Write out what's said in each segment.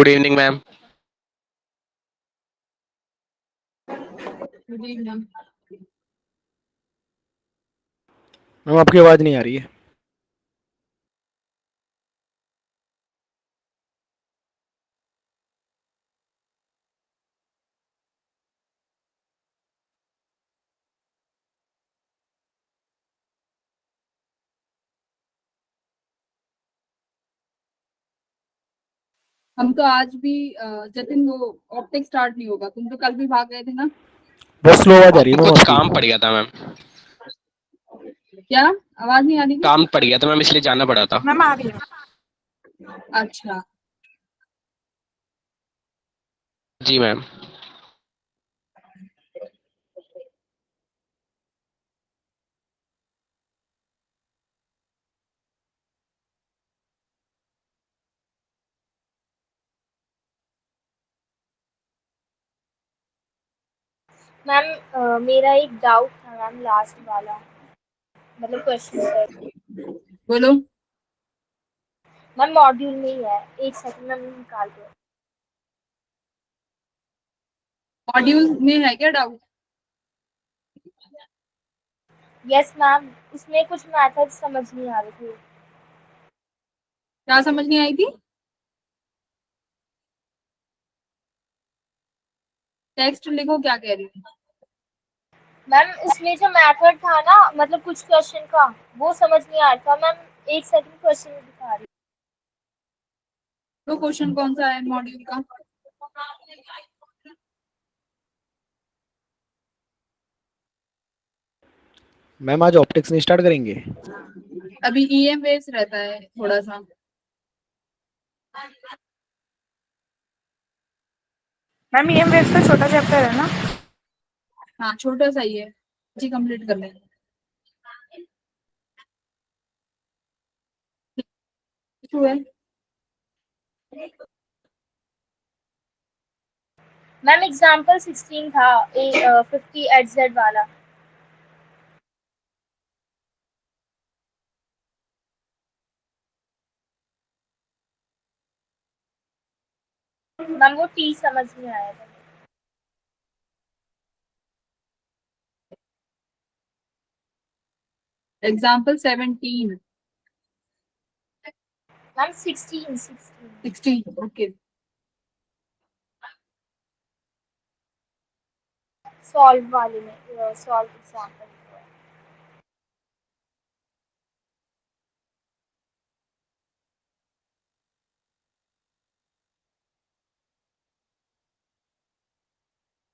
Good evening ma'am. Ma'am आपकी आवाज़ नहीं आ रही है। हम तो आज भी जतिन वो ऑप्टिक स्टार्ट नहीं होगा, तुम तो कल भी भाग गए थे ना। बहुत स्लो आवाज़ आ रही है मैम कुछ आपकी। काम पड़ गया था मैम। क्या आवाज नहीं आ रही थी? काम पड़ गया था मैम, इसलिए जाना पड़ा था। मैम आ रही है। अच्छा जी मैम। मैम मेरा एक डाउट था मैम, लास्ट वाला मतलब क्वेश्चन बोलो। मैम मॉड्यूल में ही है, एक सेकंड में निकाल दो। मॉड्यूल में है क्या डाउट? यस मैम, उसमें कुछ मैथड समझ नहीं आ रहे थे। क्या समझ नहीं आई थी? टेक्स्ट लिखो, क्या कह रही थी? मैम उसमें जो मैथड था ना, मतलब कुछ क्वेश्चन का वो समझ नहीं आ रहा था मैम। एक सेकंड क्वेश्चन दिखा रही। तो क्वेश्चन कौन सा है मॉड्यूल का? मैम आज ऑप्टिक्स नहीं स्टार्ट करेंगे? अभी ईएम वेव्स रहता है थोड़ा सा। मैम ईएम वेव्स का छोटा चैप्टर है ना? हाँ छोटा सा ही है जी, कंप्लीट कर लेंगे। है मैम एग्जाम्पल 16 था 50 एट जेड वाला। मैम वो टी समझ नहीं आया था। Example 17 ma'am 16 okay. सॉल्व वाले में सॉल्व एग्जाम्पल।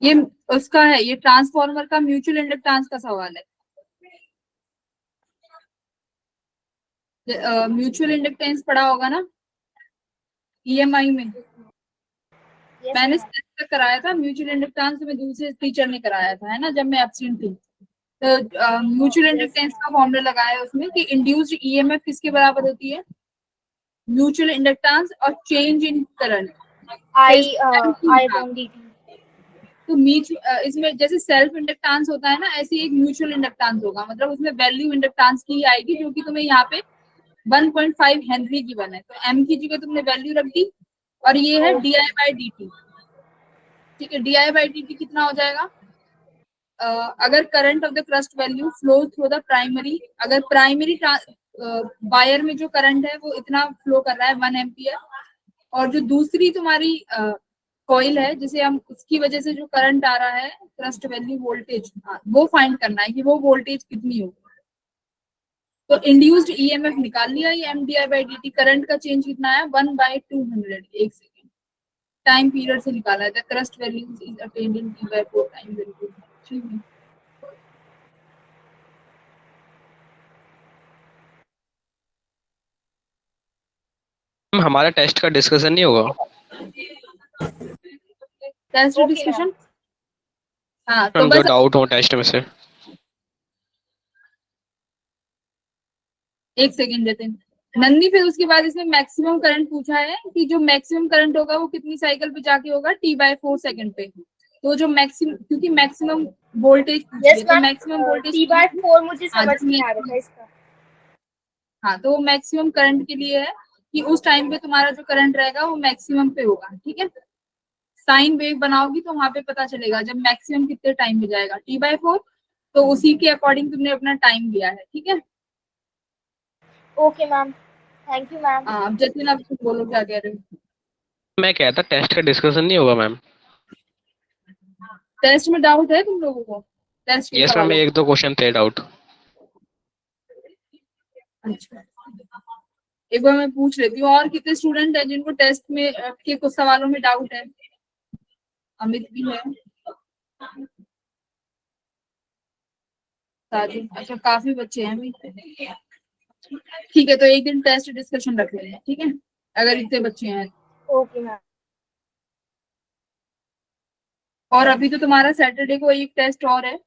ये उसका है, ये ट्रांसफॉर्मर का म्यूचुअल इंडक्टेंस का सवाल है। म्यूचुअल इंडक्टेंस पढ़ा होगा ना ईएमआई में। मैंने तक कराया था म्यूचुअल इंडक्टेंस, में दूसरे टीचर ने कराया था, है ना, जब मैं एब्सेंट थी। तो म्यूचुअल इंडक्टेंस का फॉर्मूला लगाया उसमें कि इंड्यूस्ड ईएमएफ किसके बराबर होती है? म्यूचुअल इंडक्टेंस और change in current I bond dt। तो इसमें जैसे सेल्फ इंडक्टेंस होता है ना, ऐसे एक म्यूचुअल इंडक्टेंस होगा, मतलब उसमें वैल्यू इंडक्टेंस की आएगी, जो कि तुम्हें यहाँ पे 1.5 हेनरी की बने, तो एम की जगह तुमने वैल्यू रख दी, और ये है D I by D T. ठीक है, D I by D T कितना हो जाएगा? अगर current of the crest value flow through the primary, अगर प्राइमरी वायर में जो करंट है वो इतना फ्लो कर रहा है 1 एम्पियर, और जो दूसरी तुम्हारी कॉइल है जिसे हम, उसकी वजह से जो करंट आ रहा है क्रस्ट वैल्यू वोल्टेज, वो फाइंड करना है कि वो वोल्टेज कितनी होगी। तो इंड्यूस्ड ईएमएफ निकाल लिया, ये M d I by D t. Current का चेंज कितना है? 1/200 एक सेकेंड। टाइम पीरियड से निकाला है, the crest value is attained in T by 4 time very. ठीक है, हमारा टेस्ट का डिस्कशन नहीं होगा? Test discussion. हाँ तो मैम जो बस डाउट हो टेस्ट में से। एक सेकेंड देते हैं नंदी। फिर उसके बाद इसमें मैक्सिमम करंट पूछा है कि जो मैक्सिमम करंट होगा वो कितनी साइकिल पे जाके होगा? t/4 सेकंड पे। तो जो मैक्सिमम, क्योंकि मैक्सिमम वोल्टेज तो मैक्सिमम वोल्टेज t/4 मुझे समझ नहीं आ रहा था इसका। हाँ, तो मैक्सिमम करंट के लिए है कि उस टाइम पे तुम्हारा जो करंट रहेगा वो मैक्सिमम पे होगा, ठीक है। साइन वेव बनाओगी तो वहां पे पता चलेगा जब मैक्सिमम कितने टाइम में जाएगा T/4, तो उसी के अकॉर्डिंग तुमने अपना टाइम दिया है, ठीक है। Okay ma'am, thank you ma'am. हाँ, अब जतिन अब तुम बोलो क्या कह रहे हो। मैं कहता टेस्ट का डिस्कशन नहीं होगा मैम? टेस्ट में डाउट है तुम लोगों को? टेस्ट के यस मैम, सवालों एक दो क्वेश्चन थे डाउट। अच्छा, एक बार मैं पूछ लेती हूँ और कितने स्टूडेंट हैं जिनको टेस्ट में के कुछ सवालों में डाउट है। अमित भी है, साजिद, अच्छा काफी बच्चे हैं अभी। ठीक है, तो एक दिन टेस्ट डिस्कशन रख लेंगे, ठीक है, अगर इतने बच्चे हैं। Okay ma'am. और अभी तो तुम्हारा सैटरडे को एक टेस्ट और है,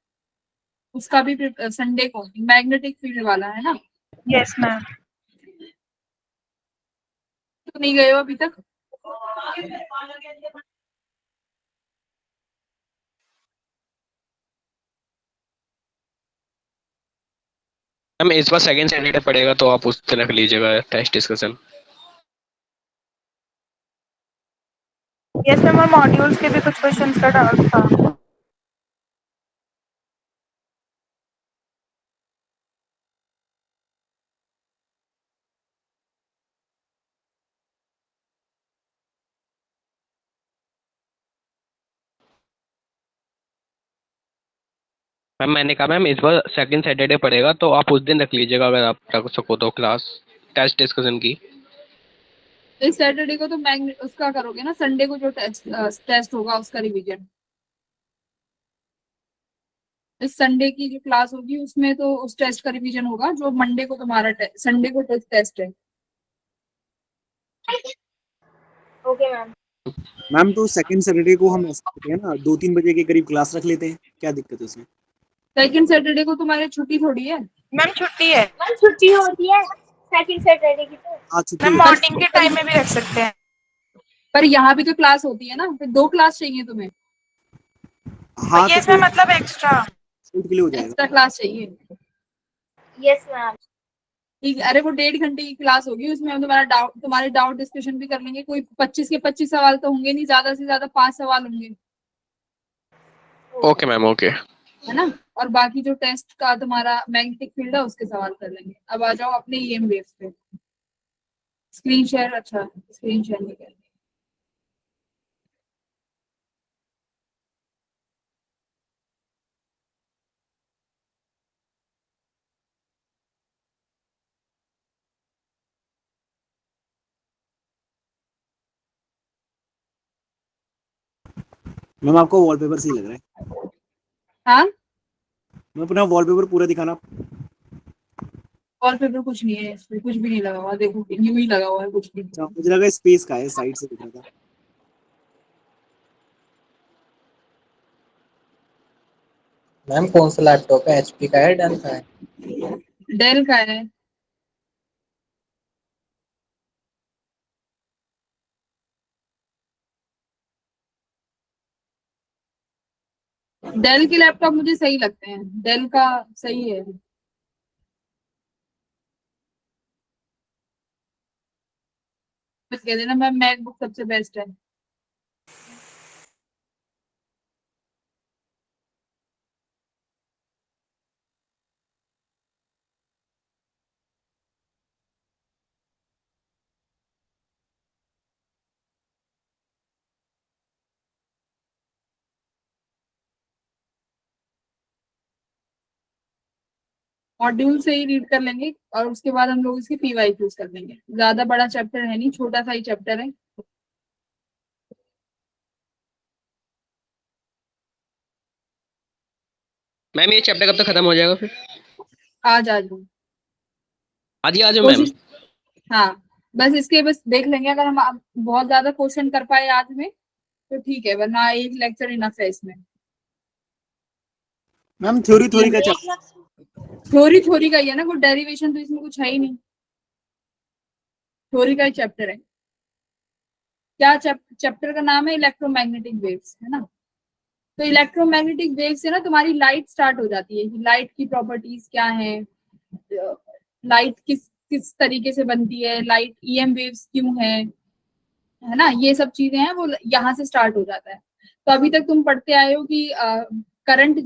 उसका भी संडे को मैग्नेटिक फील्ड वाला है ना। Yes ma'am. तो नहीं गए हो अभी तक? मैम इस बार सेकंड सैटरडे पड़ेगा तो आप उस दिन रख लीजिएगा टेस्ट डिस्कशन। यस मैम, और मॉड्यूल्स के भी कुछ क्वेश्चंस का डाउट था। मैम मैंने कहा मैम इस बार सेकंड सैटरडे पड़ेगा तो आप उस दिन रख लीजिएगा अगर आप रख सको तो क्लास टेस्ट डिस्कशन की। इस सैटरडे को तो मैग्नेट उसका करोगे ना, संडे को जो टेस्ट होगा उसका रिवीजन। इस संडे की जो क्लास होगी उसमें तो उस टेस्ट का रिवीजन होगा जो मंडे को तुम्हारा संडे को टेस्ट है। Okay ma'am. मैम तो सेकंड सैटरडे को हम ऐसा करते हैं ना, 2-3 बजे के करीब क्लास रख लेते हैं, क्या दिक्कत है उसमें? सेकंड सैटरडे को तुम्हारी छुट्टी थोड़ी है। मैम छुट्टी है। मैम छुट्टी होती है सेकंड सैटरडे की तो। हाँ छुट्टी मैम होती है। मॉर्निंग के टाइम में भी रख सकते हैं। पर यहाँ भी तो क्लास होती है ना, फिर 2 क्लास चाहिए तुम्हें, हाँ तो यस मैम, मतलब एक्स्ट्रा। छूट के लिए हो जाएगा। एक्स्ट्रा क्लास चाहिए। Yes ma'am. ठीक है, अरे वो 1.5 घंटे की क्लास होगी, उसमें हम तुम्हारे डाउट डिस्कशन भी कर लेंगे। कोई 25 के 25 सवाल तो होंगे नहीं, ज्यादा से ज्यादा 5 सवाल होंगे, ओके मैम ओके। है ना। और बाकी जो टेस्ट का तुम्हारा मैग्नेटिक फील्ड है उसके सवाल कर लेंगे। अब आ जाओ अपने EM वेव्स पे। स्क्रीन शेयर, अच्छा स्क्रीन शेयर नहीं कर। मैम आपको वॉलपेपर सही लग रहा है। हाँ, मैं अपना वॉलपेपर पूरा दिखाना। वॉलपेपर कुछ नहीं है इसमें, कुछ भी नहीं लगा हुआ, देखो यूं ही लगा हुआ है, कुछ नहीं। अच्छा, मुझे लगा स्पेस का है, साइड से दिख रहा था। मैम कौन सा लैपटॉप है, HP का है, डेल का है? डेल का है। डेल के लैपटॉप मुझे सही लगते हैं, डेल का सही है। बस कह देना मैम मैकबुक सबसे बेस्ट है। मॉड्यूल से ही रीड कर लेंगे और उसके बाद हम लोग इसके PYQs कर लेंगे। ज्यादा बड़ा चैप्टर है नहीं, छोटा सा ही चैप्टर है। मैम ये चैप्टर कब तक खत्म हो जाएगा फिर? आज आ जाओ, आज ही आ जाओ मैम। कोशिश। हाँ, बस इसके बस देख लेंगे, अगर हम बहुत ज्यादा क्वेश्चन कर पाए आज में तो ठीक है, वरना एक लेक्चर इनफ है इसमें। मैम थ्योरी थ्योरी का थ्योरी का ही है ना, कोई डेरिवेशन तो इसमें कुछ है ही नहीं, थ्योरी का ही चैप्टर है। क्या चैप्टर का नाम है? इलेक्ट्रोमैग्नेटिक वेव्स, है ना। तो इलेक्ट्रोमैग्नेटिक वेव से ना तुम्हारी लाइट स्टार्ट हो जाती है कि लाइट की प्रॉपर्टीज क्या है, लाइट किस किस तरीके से बनती है, लाइट EM वेव्स क्यों है ना, ये सब चीजें हैं वो यहाँ से स्टार्ट हो जाता है। तो अभी तक तुम पढ़ते आए हो कि करंट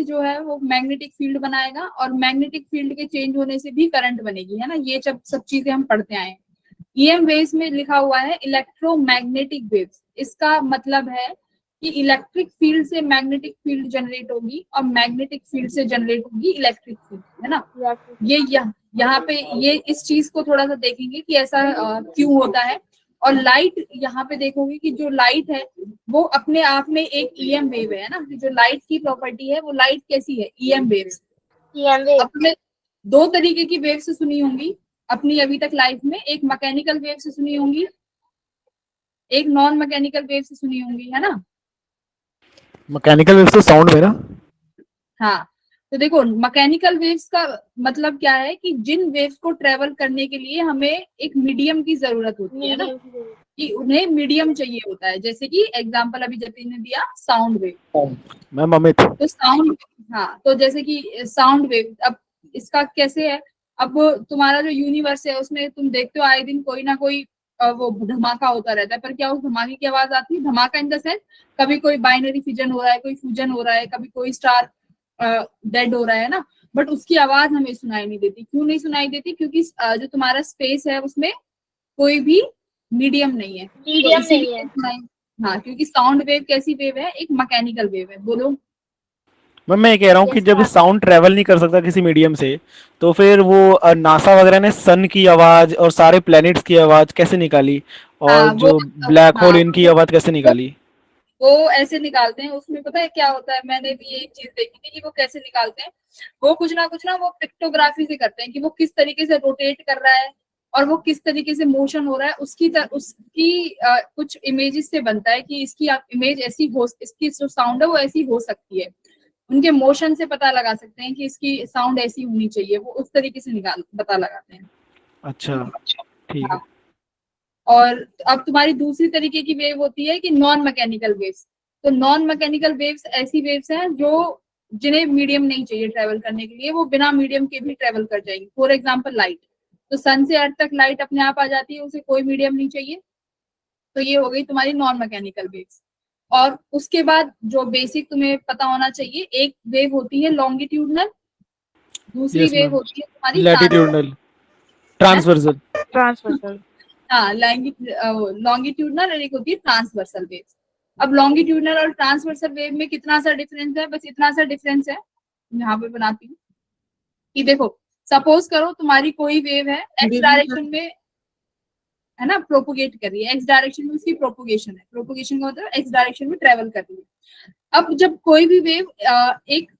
जो है वो मैग्नेटिक फील्ड बनाएगा, और मैग्नेटिक फील्ड के चेंज होने से भी करंट बनेगी, है ना, ये सब चीजें हम पढ़ते आए हैं। EM वेव्स में लिखा हुआ है इलेक्ट्रोमैग्नेटिक वेव्स, इसका मतलब है कि इलेक्ट्रिक फील्ड से मैग्नेटिक फील्ड जनरेट होगी और मैग्नेटिक फील्ड से जनरेट होगी इलेक्ट्रिक फील्ड, है ना। ये यहाँ पे ये इस चीज को थोड़ा सा देखेंगे कि ऐसा क्यों होता है। और लाइट यहाँ पे देखोगे कि जो लाइट है वो अपने आप में एक EM वेव है ना, जो लाइट की प्रॉपर्टी है वो लाइट कैसी है, EM वेव्स। अपने दो तरीके की वेव्स सुनी होंगी अपनी अभी तक लाइफ में, एक मैकेनिकल वेव से सुनी होंगी, एक नॉन मैकेनिकल वेव से सुनी होंगी, है ना। मैकेनिकल वेव्स तो साउंड में ना। हाँ, तो देखो मैकेनिकल वेव्स का मतलब क्या है कि जिन वेव्स को ट्रेवल करने के लिए हमें एक मीडियम की जरूरत होती है ना, कि उन्हें मीडियम चाहिए होता है। जैसे कि एग्जांपल अभी जतिन ने दिया साउंड वेव, मैम अमित। तो साउंड, हाँ, तो जैसे कि साउंड वेव, अब इसका कैसे है, अब तुम्हारा जो यूनिवर्स है उसमें तुम देखते हो आए दिन कोई ना कोई वो धमाका होता रहता है, पर क्या उस धमाके की आवाज आती है, धमाका इन द सेंस कभी कोई बाइनरी फिजन हो रहा है, कोई फ्यूजन हो रहा है, कभी कोई स्टार डेड हो रहा है ना, बट उसकी आवाज हमें सुनाई नहीं देती। क्यों नहीं सुनाई देती, क्योंकि जो तुम्हारा स्पेस है उसमें कोई भी मीडियम नहीं है, मीडियम नहीं है। हाँ, क्योंकि साउंड वेव कैसी वेव है, एक मैकेनिकल वेव है। बोलो मैम मैं ये कह रहा हूँ कि जब साउंड ट्रेवल नहीं कर सकता किसी मीडियम से, तो फिर वो नासा वगैरह ने सन की आवाज और सारे प्लैनेट्स की आवाज कैसे निकाली, और जो ब्लैक होल इनकी आवाज कैसे निकाली? वो ऐसे निकालते हैं, उसमें पता है क्या होता है, मैंने भी ये चीज देखी थी कि वो कैसे निकालते हैं। वो कुछ ना वो पिक्टोग्राफी से करते हैं कि वो किस तरीके से रोटेट कर रहा है और वो किस तरीके से मोशन हो रहा है, उसकी कुछ इमेजेस से बनता है कि इसकी इमेज ऐसी हो, इसकी जो साउंड है वो ऐसी हो सकती है। उनके मोशन से पता लगा सकते हैं कि इसकी साउंड ऐसी होनी चाहिए, वो उस तरीके से पता लगाते हैं। अच्छा, ठीक है। और अब तुम्हारी दूसरी तरीके की वेव होती है कि नॉन मैकेनिकल वेव्स। तो नॉन मैकेनिकल वेव्स ऐसी वेव्स हैं जो जिन्हें मीडियम नहीं चाहिए ट्रेवल करने के लिए, वो बिना मीडियम के भी ट्रेवल कर जाएंगी। फॉर एग्जांपल लाइट, तो सन से अर्थ तक लाइट अपने आप आ जाती है, उसे कोई मीडियम नहीं चाहिए। तो ये हो गई तुम्हारी नॉन मैकेनिकल वेव्स। और उसके बाद जो बेसिक तुम्हें पता होना चाहिए, एक वेव होती है लॉन्गिट्यूडनल, दूसरी वेव होती है तुम्हारी लैटिट्यूडनल, ट्रांसवर्सल। हाँ, लॉन्गिट्यूडनल, और एक होती है ट्रांसवर्सल वेव। अब लॉन्गिट्यूडनल और ट्रांसवर्सल वेव में कितना सा डिफरेंस है, बस इतना सा डिफरेंस है, यहाँ पे बनाती हूँ कि देखो, सपोज करो तुम्हारी कोई वेव है एक्स डायरेक्शन में, है ना, प्रोपोगेट कर रही है, एक्स डायरेक्शन में उसकी प्रोपोगेशन है, प्रोपोगेशन का मतलब एक्स डायरेक्शन में ट्रेवल कर रही है। अब जब कोई भी वेव एक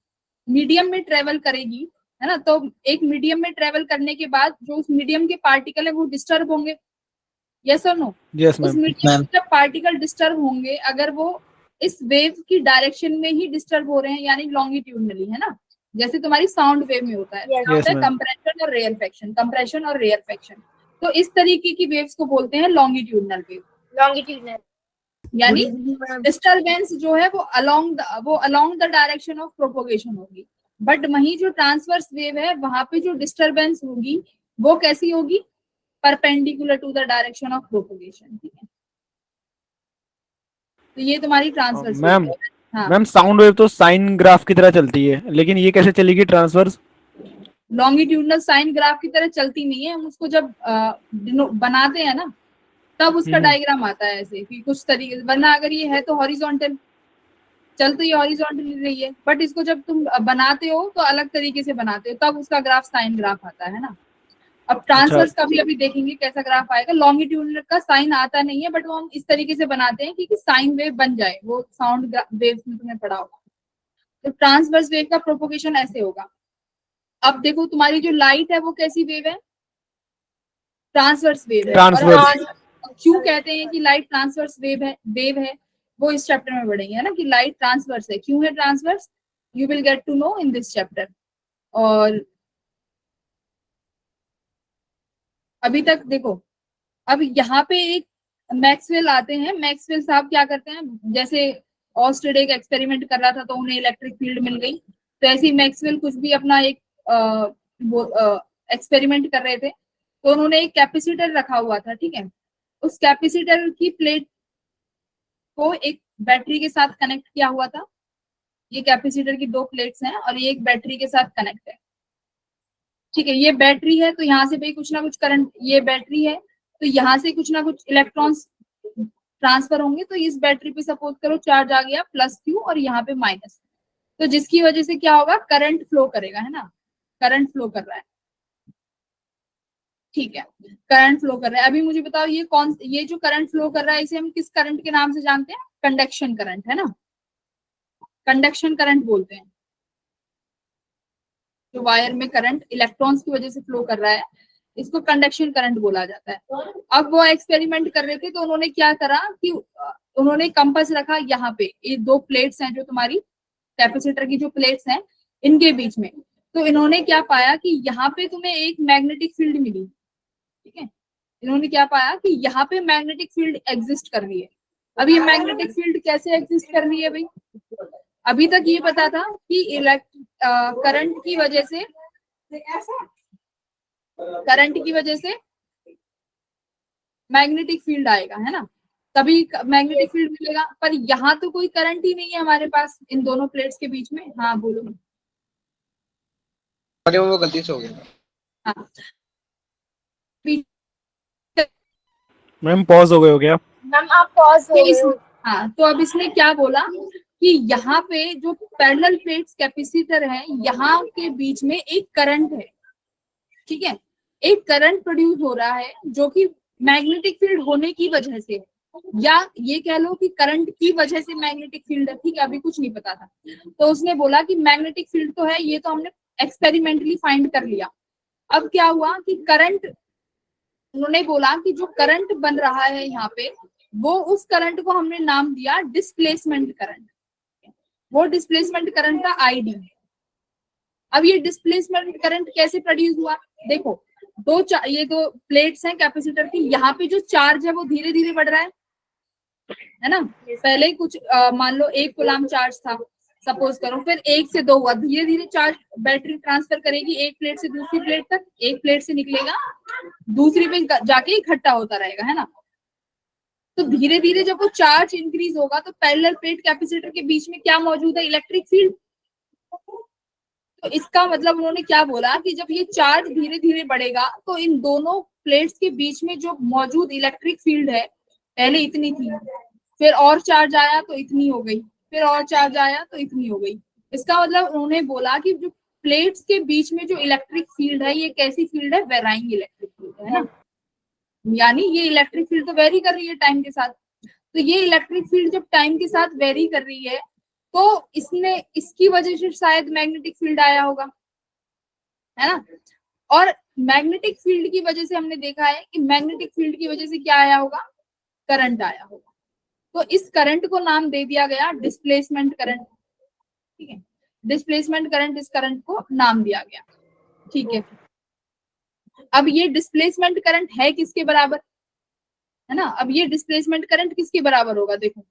मीडियम में ट्रेवल करेगी, है ना, तो एक मीडियम में ट्रेवल करने के बाद जो उस मीडियम के पार्टिकल है वो डिस्टर्ब होंगे, यस और नो? यस उस मीडियम में जब पार्टिकल डिस्टर्ब होंगे, अगर वो इस वेव की डायरेक्शन में ही डिस्टर्ब हो रहे हैं, यानी लॉन्गिट्यूडनली, है ना, जैसे तुम्हारी साउंड वेव में होता है, कंप्रेशन और रेयरफेक्शन, कंप्रेशन और रेयरफेक्शन। तो इस तरीके की वेव्स को बोलते हैं लॉन्गिट्यूडनल वेव। लॉन्गिट्यूडनल यानी डिस्टरबेंस जो है वो along the direction of propagation होगी, बट वहीं जो ट्रांसवर्स वेव है वहां पे जो डिस्टरबेंस होगी वो कैसी होगी, perpendicular to the direction of propagation. ठीक है, तो ये तुम्हारी ट्रांसवर्स मैम वेव है। हाँ, मैम साउंड वेव तो साइन ग्राफ की तरह चलती है, लेकिन ये कैसे चलेगी ट्रांसवर्स? लॉन्गिट्यूडनल साइन ग्राफ की तरह चलती नहीं है, हम उसको जब बनाते हैं ना तब उसका डायग्राम आता है ऐसे कि कुछ तरीके से, वरना अगर ये है तो हॉरिजॉन्टल, चल तो ये हॉरिजॉन्टल रही है, बट इसको जब तुम बनाते हो तो अलग तरीके से बनाते हो, तब उसका ग्राफ साइन ग्राफ आता है ना। अब ट्रांसवर्स का भी अभी देखेंगे कैसा ग्राफ आएगा। लॉन्गिट्यूडनल का साइन आता नहीं है, बट वो हम इस तरीके से बनाते हैं कि साइन वेव बन जाए, वो साउंड वेव्स में तुमने पढ़ा होगा। तो ट्रांसवर्स वेव का प्रोपोगेशन ऐसे होगा। अब देखो तुम्हारी जो लाइट है वो कैसी वेव है, ट्रांसवर्स वेव है। ट्रांसवर्स। क्यों कहते हैं कि लाइट ट्रांसवर्स वेव है, वो इस चैप्टर में पढ़ेंगे, है ना, कि लाइट ट्रांसवर्स है, क्यों है transverse, you will get to know in this chapter. और अभी तक देखो, अब यहाँ पे एक मैक्सवेल आते हैं। मैक्सवेल साहब क्या करते हैं, जैसे ऑस्टेड एक एक्सपेरिमेंट कर रहा था तो उन्हें इलेक्ट्रिक फील्ड मिल गई, तो ऐसे ही मैक्सवेल कुछ भी अपना एक एक्सपेरिमेंट कर रहे थे, तो उन्होंने एक कैपेसिटर रखा हुआ था, ठीक है। उस कैपेसिटर की प्लेट को एक बैटरी के साथ कनेक्ट किया हुआ था। ये कैपेसिटर की दो प्लेट्स हैं और ये एक बैटरी के साथ कनेक्ट है, ठीक है। ये बैटरी है तो यहाँ से भाई कुछ ना कुछ करंट, ये बैटरी है तो यहाँ से कुछ ना कुछ इलेक्ट्रॉन्स ट्रांसफर होंगे। तो इस बैटरी पे सपोज करो चार्ज आ गया +Q और यहाँ पे माइनस, तो जिसकी वजह से क्या होगा, करंट फ्लो करेगा, है ना, करंट फ्लो कर रहा है, ठीक है, करंट फ्लो कर रहा है। अभी मुझे बताओ ये जो करंट फ्लो कर रहा है इसे हम किस करंट के नाम से जानते हैं? कंडक्शन करंट, है ना, कंडक्शन करंट बोलते हैं। जो वायर में करंट इलेक्ट्रॉन्स की वजह से फ्लो कर रहा है इसको कंडक्शन करंट बोला जाता है। अब वो एक्सपेरिमेंट कर रहे थे तो उन्होंने क्या करा कि उन्होंने कंपास रखा यहाँ पे, ये दो प्लेट्स हैं जो तुम्हारी कैपेसिटर की जो प्लेट्स हैं इनके बीच में, तो इन्होंने क्या पाया कि यहाँ पे तुम्हें एक मैग्नेटिक फील्ड मिली, ठीक है। इन्होंने क्या पाया कि यहाँ पे मैग्नेटिक फील्ड एग्जिस्ट कर रही है। अब ये मैग्नेटिक फील्ड कैसे एग्जिस्ट कर रही है भाई? अभी तक ये पता था कि करंट की वजह से मैग्नेटिक फील्ड आएगा, है ना, तभी मैग्नेटिक फील्ड मिलेगा। पर यहाँ तो कोई करंट ही नहीं है हमारे पास इन दोनों प्लेट्स के बीच में। हाँ बोलो। अरे वो गलती से हो गया। हाँ मैम पॉज हो गए हो क्या? मैम आप पॉज हो गए हो। हाँ, तो अब इसने क्या बोला कि यहाँ पे जो पैरेलल प्लेट्स कैपेसिटर है यहाँ के बीच में एक करंट है, ठीक है, एक करंट प्रोड्यूस हो रहा है जो कि मैग्नेटिक फील्ड होने की वजह से, या ये कह लो कि करंट की वजह से मैग्नेटिक फील्ड है, ठीक है। अभी कुछ नहीं पता था तो उसने बोला कि मैग्नेटिक फील्ड तो है, ये तो हमने एक्सपेरिमेंटली फाइंड कर लिया। अब क्या हुआ कि करंट, उन्होंने बोला कि जो करंट बन रहा है यहाँ पे वो, उस करंट को हमने नाम दिया डिस्प्लेसमेंट करंट। वो डिस्प्लेसमेंट करंट था ID। अब ये डिस्प्लेसमेंट करंट कैसे प्रोड्यूस हुआ? देखो ये दो प्लेट्स हैं कैपेसिटर की, यहाँ पे जो चार्ज है वो धीरे धीरे बढ़ रहा है ना। पहले कुछ मान लो 1 कूलम चार्ज था सपोज करो, फिर 1 से 2 हुआ, धीरे धीरे चार्ज बैटरी ट्रांसफर करेगी एक प्लेट से दूसरी प्लेट तक, एक प्लेट से निकलेगा दूसरी पे जाके इकट्ठा होता रहेगा, है ना। तो धीरे धीरे जब वो चार्ज इंक्रीज होगा तो पैरेलल प्लेट कैपेसिटर के बीच में क्या मौजूद है? Electric field. तो इसका मतलब उन्होंने क्या बोला कि जब ये चार्ज धीरे धीरे बढ़ेगा तो इन दोनों प्लेट्स के बीच में जो मौजूद इलेक्ट्रिक फील्ड है, पहले इतनी थी, फिर और चार्ज आया तो इतनी हो गई, फिर और चार्ज आया तो इतनी हो गई। इसका मतलब उन्होंने बोला कि जो प्लेट्स के बीच में जो इलेक्ट्रिक फील्ड है ये कैसी फील्ड है? वेराइंग इलेक्ट्रिक फील्ड है ना, यानी ये इलेक्ट्रिक फील्ड तो वेरी कर रही है टाइम के साथ। तो ये इलेक्ट्रिक फील्ड जब टाइम के साथ वेरी कर रही है तो इसकी वजह से शायद मैग्नेटिक फील्ड आया होगा, है ना। और मैग्नेटिक फील्ड की वजह से हमने देखा है कि मैग्नेटिक फील्ड की वजह से क्या आया होगा? करंट आया होगा। तो इस करंट को नाम दे दिया गया डिस्प्लेसमेंट करंट, ठीक है, डिस्प्लेसमेंट करंट, इस करंट को नाम दिया गया, ठीक है। अब ये डिस्प्लेसमेंट करंट है किसके बराबर, है ना। अब ये डिस्प्लेसमेंट करंट किसके बराबर होगा? देखो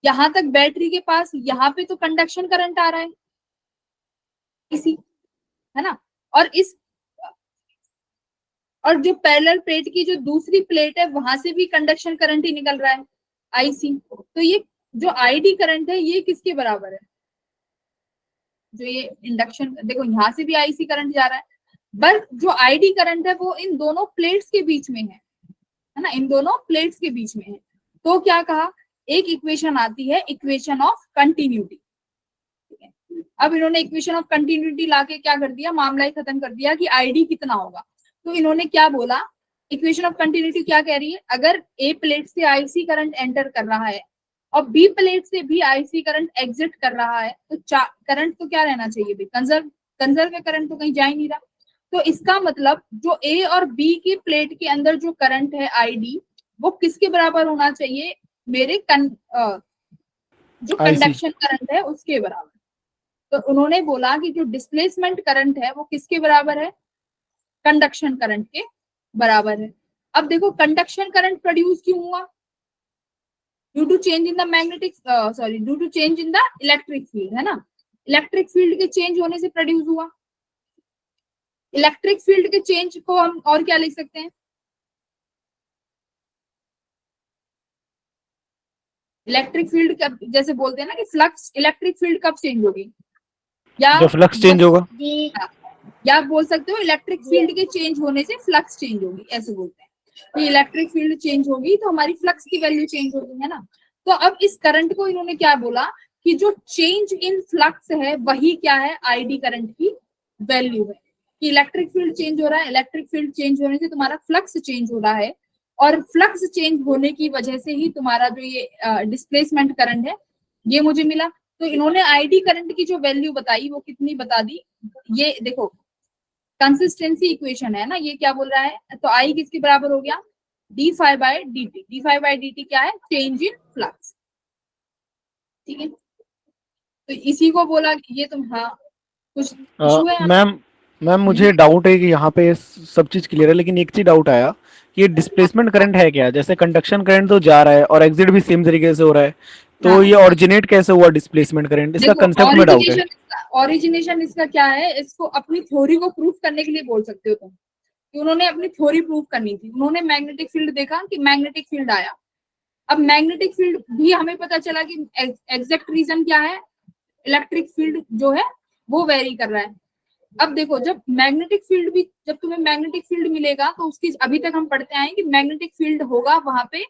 यहां तक बैटरी के पास, यहाँ पे तो कंडक्शन करंट आ रहा है इसी, है ना, और जो पैरेलल प्लेट की जो दूसरी प्लेट है वहां से भी कंडक्शन करंट ही निकल रहा है IC। तो ये जो ID करंट है ये किसके बराबर है? जो ये इंडक्शन, देखो यहाँ से भी IC करंट जा रहा है, बट जो ID करंट है वो इन दोनों प्लेट्स के बीच में है ना, इन दोनों प्लेट्स के बीच में है। तो क्या कहा, एक इक्वेशन आती है इक्वेशन ऑफ कंटिन्यूटी, ठीक है। अब इन्होंने इक्वेशन ऑफ कंटिन्यूटी लाके क्या कर दिया, मामला ही खत्म कर दिया कि ID कितना होगा। तो इन्होंने क्या बोला, इक्वेशन ऑफ कंटिन्यूटी क्या कह रही है, अगर A प्लेट से IC करंट एंटर कर रहा है और B प्लेट से भी IC करंट एग्जिट कर रहा है तो करंट तो क्या रहना चाहिए भाई? कंजर्व करंट तो कहीं जा ही नहीं रहा। तो इसका मतलब जो A और B की प्लेट के अंदर जो करंट है ID वो किसके बराबर होना चाहिए? मेरे जो कंडक्शन करंट है उसके बराबर। तो उन्होंने बोला कि जो डिस्प्लेसमेंट करंट है वो किसके बराबर है? कंडक्शन करंट के बराबर है। अब देखो कंडक्शन करंट प्रोड्यूस क्यों हुआ? Due to change in the due to change in the electric field, है ना। इलेक्ट्रिक फील्ड के चेंज होने से प्रोड्यूस हुआ। इलेक्ट्रिक फील्ड के चेंज को हम और क्या लिख सकते हैं? इलेक्ट्रिक फील्ड जैसे बोलते हैं ना कि फ्लक्स, इलेक्ट्रिक फील्ड कब चेंज होगी, या जब फ्लक्स चेंज होगा। डी या आप बोल सकते हो इलेक्ट्रिक फील्ड के चेंज होने से फ्लक्स चेंज होगी, ऐसे बोलते हैं कि इलेक्ट्रिक फील्ड चेंज होगी तो हमारी फ्लक्स की वैल्यू चेंज होगी, है ना। तो अब इस करंट को इन्होंने क्या बोला कि जो चेंज इन फ्लक्स है वही क्या है, आईडी करंट की वैल्यू है। कि इलेक्ट्रिक फील्ड चेंज हो रहा है, इलेक्ट्रिक फील्ड चेंज होने से तुम्हारा फ्लक्स चेंज हो रहा है, और फ्लक्स चेंज होने की वजह से ही तुम्हारा जो ये डिस्प्लेसमेंट करंट है ये मुझे मिला। तो इन्होंने आईडी करंट की जो वैल्यू बताई वो कितनी बता दी, ये देखो कंसिस्टेंसी इक्वेशन है ना, ये क्या बोल रहा है, तो आई किसके बराबर हो गया, d phi by d t. D phi by d t क्या है, चेंज इन फ्लक्स, ठीक है। तो इसी को बोला ये तुम, हाँ कुछ इशू है? मैम मुझे डाउट है कि यहाँ पे सब चीज क्लियर है, लेकिन एक चीज डाउट आया कि ये डिस्प्लेसमेंट करंट है क्या। जैसे कंडक्शन करंट तो जा रहा है और एग्जिट भी सेम तरीके से हो रहा है, तो हाँ। ये ओरिजिनेट कैसे हुआ डिस्प्लेसमेंट करंट, इसका कंसेप्ट में डाउट है। ओरिजिनेशन इसका क्या है, इसको अपनी थ्योरी को प्रूफ करने के लिए बोल सकते हो तुम, कि उन्होंने अपनी थ्योरी प्रूफ करनी थी। उन्होंने मैग्नेटिक फील्ड देखा कि मैग्नेटिक फील्ड आया, अब मैग्नेटिक फील्ड भी हमें पता चला कि एग्जैक्ट रीजन क्या है, इलेक्ट्रिक फील्ड जो है वो वेरी कर रहा है। अब देखो जब मैग्नेटिक फील्ड भी, जब तुम्हें मैग्नेटिक फील्ड मिलेगा तो उसकी, अभी तक हम पढ़ते आए कि मैग्नेटिक फील्ड होगा वहां पे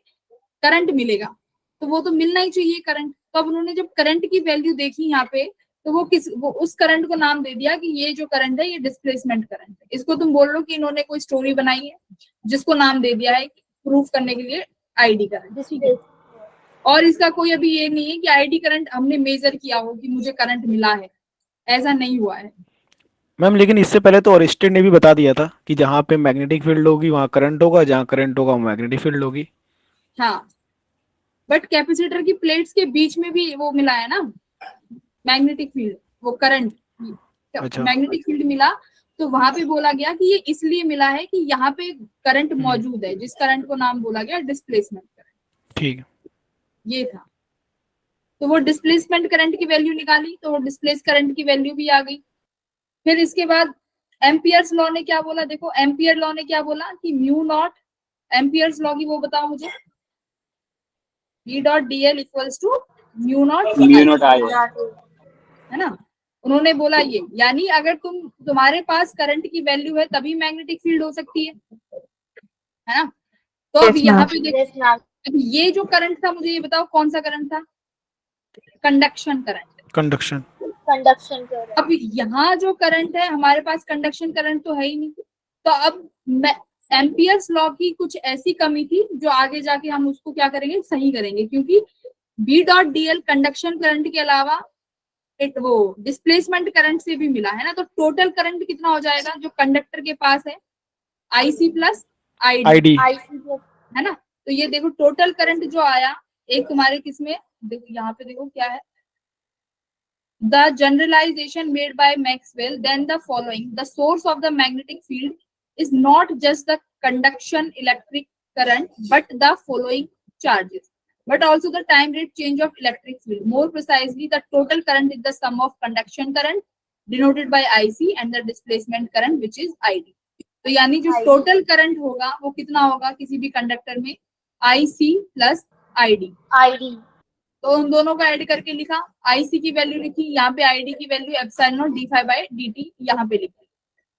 करंट मिलेगा, तो वो तो मिलना ही चाहिए करंट। तो अब उन्होंने जब करंट की वैल्यू देखी यहाँ पे, तो वो उस करंट को नाम दे दिया कि ये जो करंट है ये डिस्प्लेसमेंट करंट है। इसको तुम बोल लो कि इन्होंने कोई स्टोरी बनाई है जिसको नाम दे दिया है प्रूफ करने के लिए आईडी करंट, ठीक है। और इसका कोई अभी ये नहीं है कि आईडी करंट हमने मेजर किया हो कि मुझे करंट मिला है, ऐसा नहीं हुआ है। मैम लेकिन इससे पहले तो ओरिस्टेड ने भी बता दिया था कि जहाँ पे मैग्नेटिक फील्ड होगी वहाँ करंट होगा, जहाँ करंट होगा वहाँ मैग्नेटिक फील्ड होगी। हाँ, बट कैपेसिटर की प्लेट्स के बीच में भी वो मिला है ना मैग्नेटिक फील्ड, वो करंट, अच्छा। मैग्नेटिक फील्ड मिला, तो वहां पे बोला गया कि ये इसलिए मिला है कि यहाँ पे करंट मौजूद है, जिस करंट को नाम बोला गया डिस्प्लेसमेंट करंट, ठीक है। ये था। तो वो डिस्प्लेसमेंट करंट की वैल्यू निकाली, तो वो डिस्प्लेस करंट की वैल्यू भी आ गई। फिर इसके बाद एम्पियर्स लॉ ने क्या बोला, देखो एम्पियर लॉ ने क्या बोला कि म्यू नॉट, एम्पियर्स लॉ की वो बताओ मुझे, E dot D L equals to mu naught I, है ना। उन्होंने बोला ये, यानी अगर तुम्हारे पास करंट की वैल्यू है तभी मैग्नेटिक फील्ड हो सकती है ना। तो अब यहाँ पे देखो, अब ये जो करंट था, मुझे ये बताओ कौन सा करंट था, कंडक्शन करंट। Conduction current. अब यहाँ जो करंट है हमारे पास कंडक्शन करंट तो है ही नहीं, तो अब एम्पियर्स लॉ की कुछ ऐसी कमी थी जो आगे जाके हम उसको क्या करेंगे, सही करेंगे, क्योंकि B dot D l conduction current के अलावा वो डिस्प्लेसमेंट करंट से भी मिला है ना। तो टोटल करंट कितना हो जाएगा जो कंडक्टर के पास है, आईसी प्लस आईडी, है ना। तो ये देखो टोटल करंट जो आया, एक तुम्हारे किसमें, देखो यहाँ पे देखो क्या है, the generalization made by Maxwell then the following, the source of the magnetic field is not just the conduction electric current but the following charges, but also the time rate change of electric field. More precisely, the total current is the sum of conduction current denoted by IC and the displacement current which is ID. तो यानी जो total current होगा वो कितना होगा किसी भी conductor में, IC प्लस ID। तो उन दोनों को ऐड करके लिखा, IC की वैल्यू लिखी, यहाँ पे ID की value epsilon not d phi by dt यहाँ पे लिखी।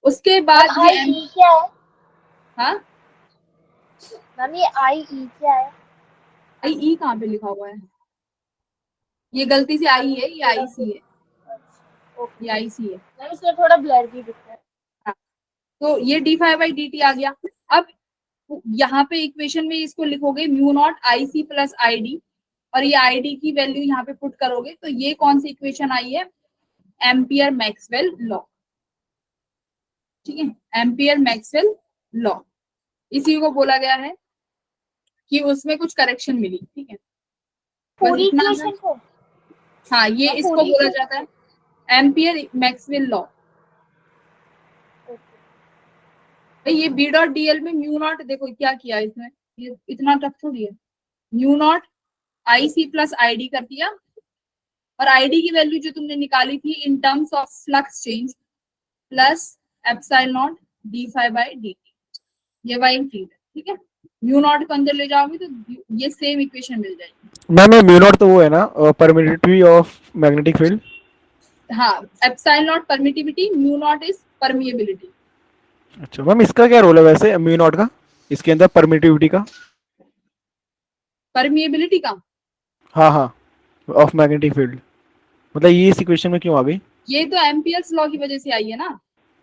उसके बाद ये क्या है? हाँ मैम ये आई क्या है? आई ई कहाँ पे लिखा हुआ है, ये गलती से आई है, ये आई सी है, ये आई सी है। मैम इसमें थोड़ा ब्लर भी दिख रहा है। हाँ, तो ये D phi by D T आ गया। अब यहाँ पे इक्वेशन में इसको लिखोगे mu naught I C plus I D, और ये आई डी की वैल्यू यहाँ पे पुट करोगे, तो ये कौन सी इक्वेशन आई है, एम्पियर मैक्सवेल लॉ, ठीक है, एम्पियर मैक्सवेल लॉ। इसी को बोला गया है कि उसमें कुछ करेक्शन मिली, ठीक है। पूरी इक्वेशन को, हाँ ये इसको बोला जाता है एम्पियर मैक्सवेल लॉ। ये बी डॉट डी एल में म्यू नॉट, देखो क्या किया इसमें, ये इतना टफ थोड़ी है, mu naught I C plus I D कर दिया, और आईडी की वैल्यू जो तुमने निकाली थी in terms of flux change plus epsilon not d phi by D t, ये वाई फील्ड है, ठीक है। म्यू नॉट को अंदर ले जाओगे तो ये सेम इक्वेशन मिल जाएगी। मैम म्यू नॉट तो वो है ना परमिटिविटी ऑफ मैग्नेटिक फील्ड। हाँ, epsilon not permittivity, mu naught is permeability. अच्छा मैम इसका क्या रोल है वैसे म्यू नॉट का इसके अंदर परमिटिविटी का? परमिएबिलिटी का हाँ हाँ ऑफ मैग्नेटिक फील्ड, मतलब ये इस इक्वेशन में क्यों आ गई? ये तो एम्पियर्स लॉ की वजह से आई है ना।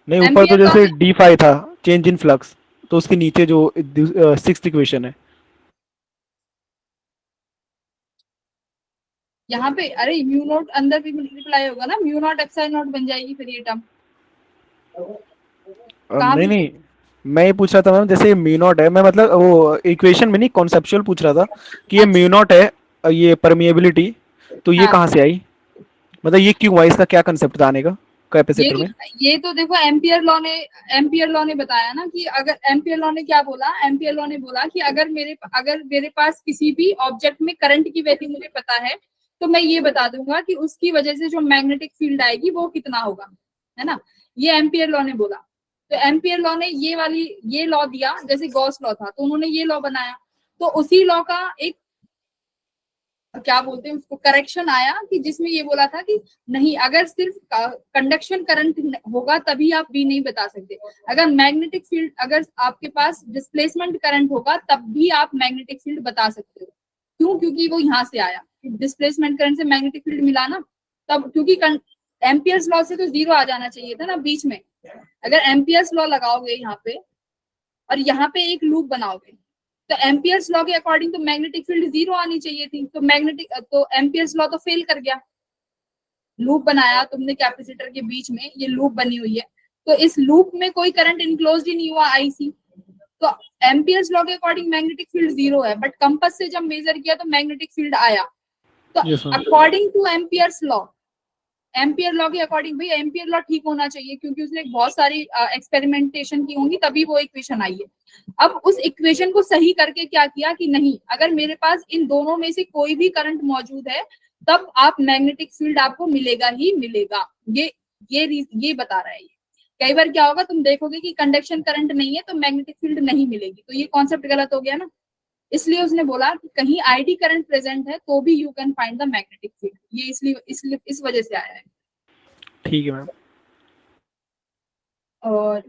नहीं ऊपर तो एम्पियर लॉ जैसे डी फाई था चेंज इन फ्लक्स, तो उसके नीचे जो सिक्स्थ इक्वेशन है यहाँ पे, अरे म्यू नॉट अंदर भी मल्टीप्लाई होगा ना, म्यू नॉट एप्सिलॉन नॉट बन जाएगी फिर ये टर्म। कहाँ नहीं पे? नहीं मैं ये पूछ रहा था मैम जैसे म्यू नॉट है, मैं मतलब वो इक्वेशन में नहीं कॉन्सेप्चुअल पूछ रहा था कि ये म्यू नॉट है ये परमिएबिलिटी, तो ये हाँ। कहाँ से आई, मतलब ये क्यों हुआ, इसका क्या कंसेप्ट था आने का कैपेसिटर में? ये तो देखो एम्पियर लॉ ने बताया ना कि अगर एम्पियर लॉ ने क्या बोला, एम्पियर लॉ ने बोला कि अगर मेरे पास किसी भी ऑब्जेक्ट में करंट की वैल्यू मुझे पता है तो मैं ये बता दूंगा कि उसकी वजह से जो मैग्नेटिक फील्ड आएगी वो कितना होगा, है ना। ये एम्पियर लॉ ने बोला। तो एम्पियर लॉ ने ये लॉ दिया, जैसे गॉस लॉ था तो उन्होंने ये लॉ बनाया, तो उसी लॉ का एक क्या बोलते हैं उसको करेक्शन आया कि जिसमें ये बोला था कि नहीं, अगर सिर्फ कंडक्शन करंट होगा तभी आप बी नहीं बता सकते, अगर मैग्नेटिक फील्ड, अगर आपके पास डिस्प्लेसमेंट करंट होगा तब भी आप मैग्नेटिक फील्ड बता सकते हो। क्यों? क्योंकि वो यहाँ से आया, डिस्प्लेसमेंट करंट से मैग्नेटिक फील्ड मिला ना, तब क्योंकि एम्पियर्स लॉ से तो जीरो आ जाना चाहिए था ना बीच में। अगर एम्पियर्स लॉ लगाओगे यहाँ पे और यहाँ पे एक लूप बनाओगे तो एम्पियर्स लॉ के अकॉर्डिंग तो मैग्नेटिक फील्ड जीरो आनी चाहिए थी, तो एम्पियर्स लॉ तो फेल कर गया। लूप बनाया तुमने कैपेसिटर के बीच में, ये लूप बनी हुई है, तो इस लूप में कोई करंट इनक्लोज ही नहीं हुआ आईसी, तो एम्पियर्स लॉ के अकॉर्डिंग मैग्नेटिक फील्ड जीरो है। बट कंपास से जब मेजर किया तो मैग्नेटिक फील्ड आया। तो according to Ampere's law, ampere law के अकॉर्डिंग, भाई एम्पियर लॉ ठीक होना चाहिए क्योंकि उसने बहुत सारी एक्सपेरिमेंटेशन की होंगी तभी वो इक्वेशन आई है। अब उस इक्वेशन को सही करके क्या किया कि नहीं, अगर मेरे पास इन दोनों में से कोई भी करंट मौजूद है तब आप मैग्नेटिक फील्ड आपको मिलेगा ही मिलेगा। ये बता रहा है। कई बार क्या होगा, तुम देखोगे कि कंडक्शन करंट नहीं है तो मैग्नेटिक फील्ड नहीं मिलेगी, तो ये कॉन्सेप्ट गलत हो गया ना। इसलिए उसने बोला कि कहीं आईडी करंट प्रेजेंट है तो भी you can find the magnetic field, ये इसलिए इस वजह से आया है। ठीक है मैम। और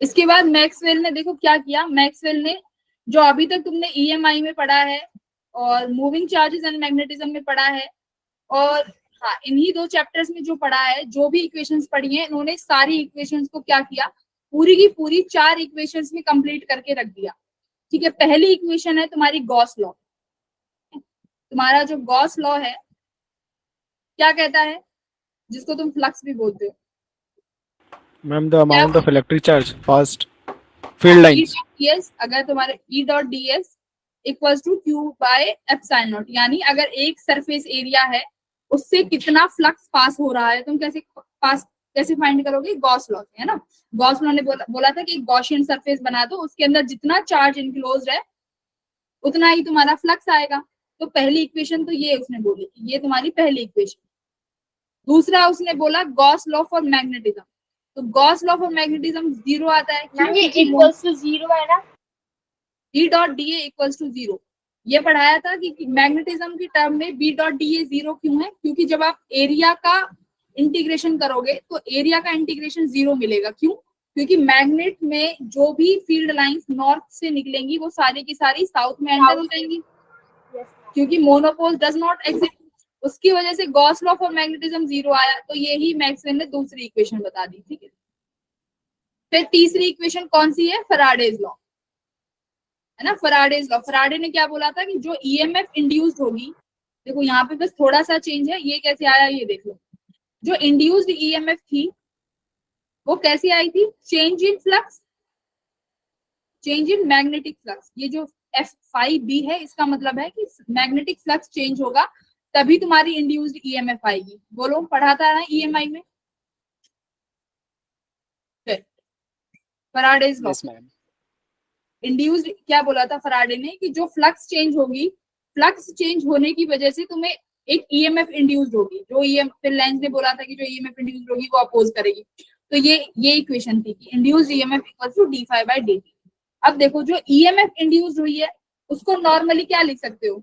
इसके बाद मैक्सवेल ने देखो क्या किया, मैक्सवेल ने जो अभी तक तुमने ईएमआई में पढ़ा है और मूविंग चार्जेस एंड मैग्नेटिज्म में पढ़ा है, और हाँ इन्हीं दो चैप्टर्स में जो पढ़ा है, जो भी इक्वेशंस पढ़ी है, इन्होंने सारी इक्वेशंस को क्या किया, पूरी की पूरी 4 इक्वेशंस में कंप्लीट करके रख दिया। ठीक है, पहली इक्वेशन है तुम्हारी गॉस लॉ। तुम्हारा जो गॉस लॉ है क्या कहता है, जिसको तुम फ्लक्स भी बोलते हो ma'am the amount of electric charge past field lines, ds, अगर तुम्हारे E dot ds equals to Q by epsilon not, यानी अगर एक सरफेस एरिया है उससे कितना फ्लक्स पास हो रहा है, तुम कैसे फाइंड करोगे, गॉस लॉ से, है ना। गॉस लॉ ने बोला था कि गॉसियन सरफेस बना दो, उसके अंदर जितना चार्ज इनक्लोज्ड है उतना ही तुम्हारा फ्लक्स आएगा। तो पहली इक्वेशन तो ये उसने बोली, ये तुम्हारी पहली इक्वेशन। दूसरा उसने बोला गॉस लॉ फॉर मैग्नेटिज्म, तो Gauss law for magnetism zero आता है, मैम ये इक्वल्स टू जीरो है ना, E dot da equals to zero. ये पढ़ाया था कि मैग्नेटिज्म की टर्म में B डॉट da जीरो क्यों है, क्योंकि जब आप एरिया का इंटीग्रेशन करोगे तो एरिया का इंटीग्रेशन जीरो मिलेगा। क्यों? क्योंकि मैग्नेट में जो भी फील्ड लाइंस नॉर्थ से निकलेंगी वो सारी की सारी साउथ में एंटर हो जाएंगी, क्योंकि मोनोपोल डज नॉट एग्जिस्ट। उसकी वजह से Gauss law for magnetism zero आया, तो यही मैक्सवेल ने दूसरी इक्वेशन बता दी। ठीक है, फिर तीसरी इक्वेशन कौन सी है, फैराडेज लॉ, है ना। फैराडेज लॉ, फैराडे ने क्या बोला था कि जो ईएमएफ इंड्यूस्ड होगी, देखो यहाँ पे बस थोड़ा सा चेंज है, ये कैसे आया ये देख लो। जो इंड्यूस्ड ईएमएफ थी वो कैसे आई थी, change in flux, change in magnetic flux. ये जो F5B है इसका मतलब है कि मैग्नेटिक फ्लक्स चेंज होगा तभी तुम्हारी इंड्यूस्ड ईएमएफ आएगी। बोलो, पढ़ा था ना ईएमआई में। फैराडेज लॉ, इंड्यूस्ड क्या बोला था फैराडे ने कि जो फ्लक्स चेंज होगी, फ्लक्स चेंज होने की वजह से तुम्हें एक ईएमएफ इंड्यूस्ड होगी, जो फिर लेंज ने बोला था कि जो ईएमएफ इंड्यूस्ड होगी वो अपोज करेगी। तो ये इक्वेशन थी कि induced EMF equal to d phi by D t. अब देखो जो ईएमएफ इंड्यूस्ड हुई है उसको नॉर्मली क्या लिख सकते हो,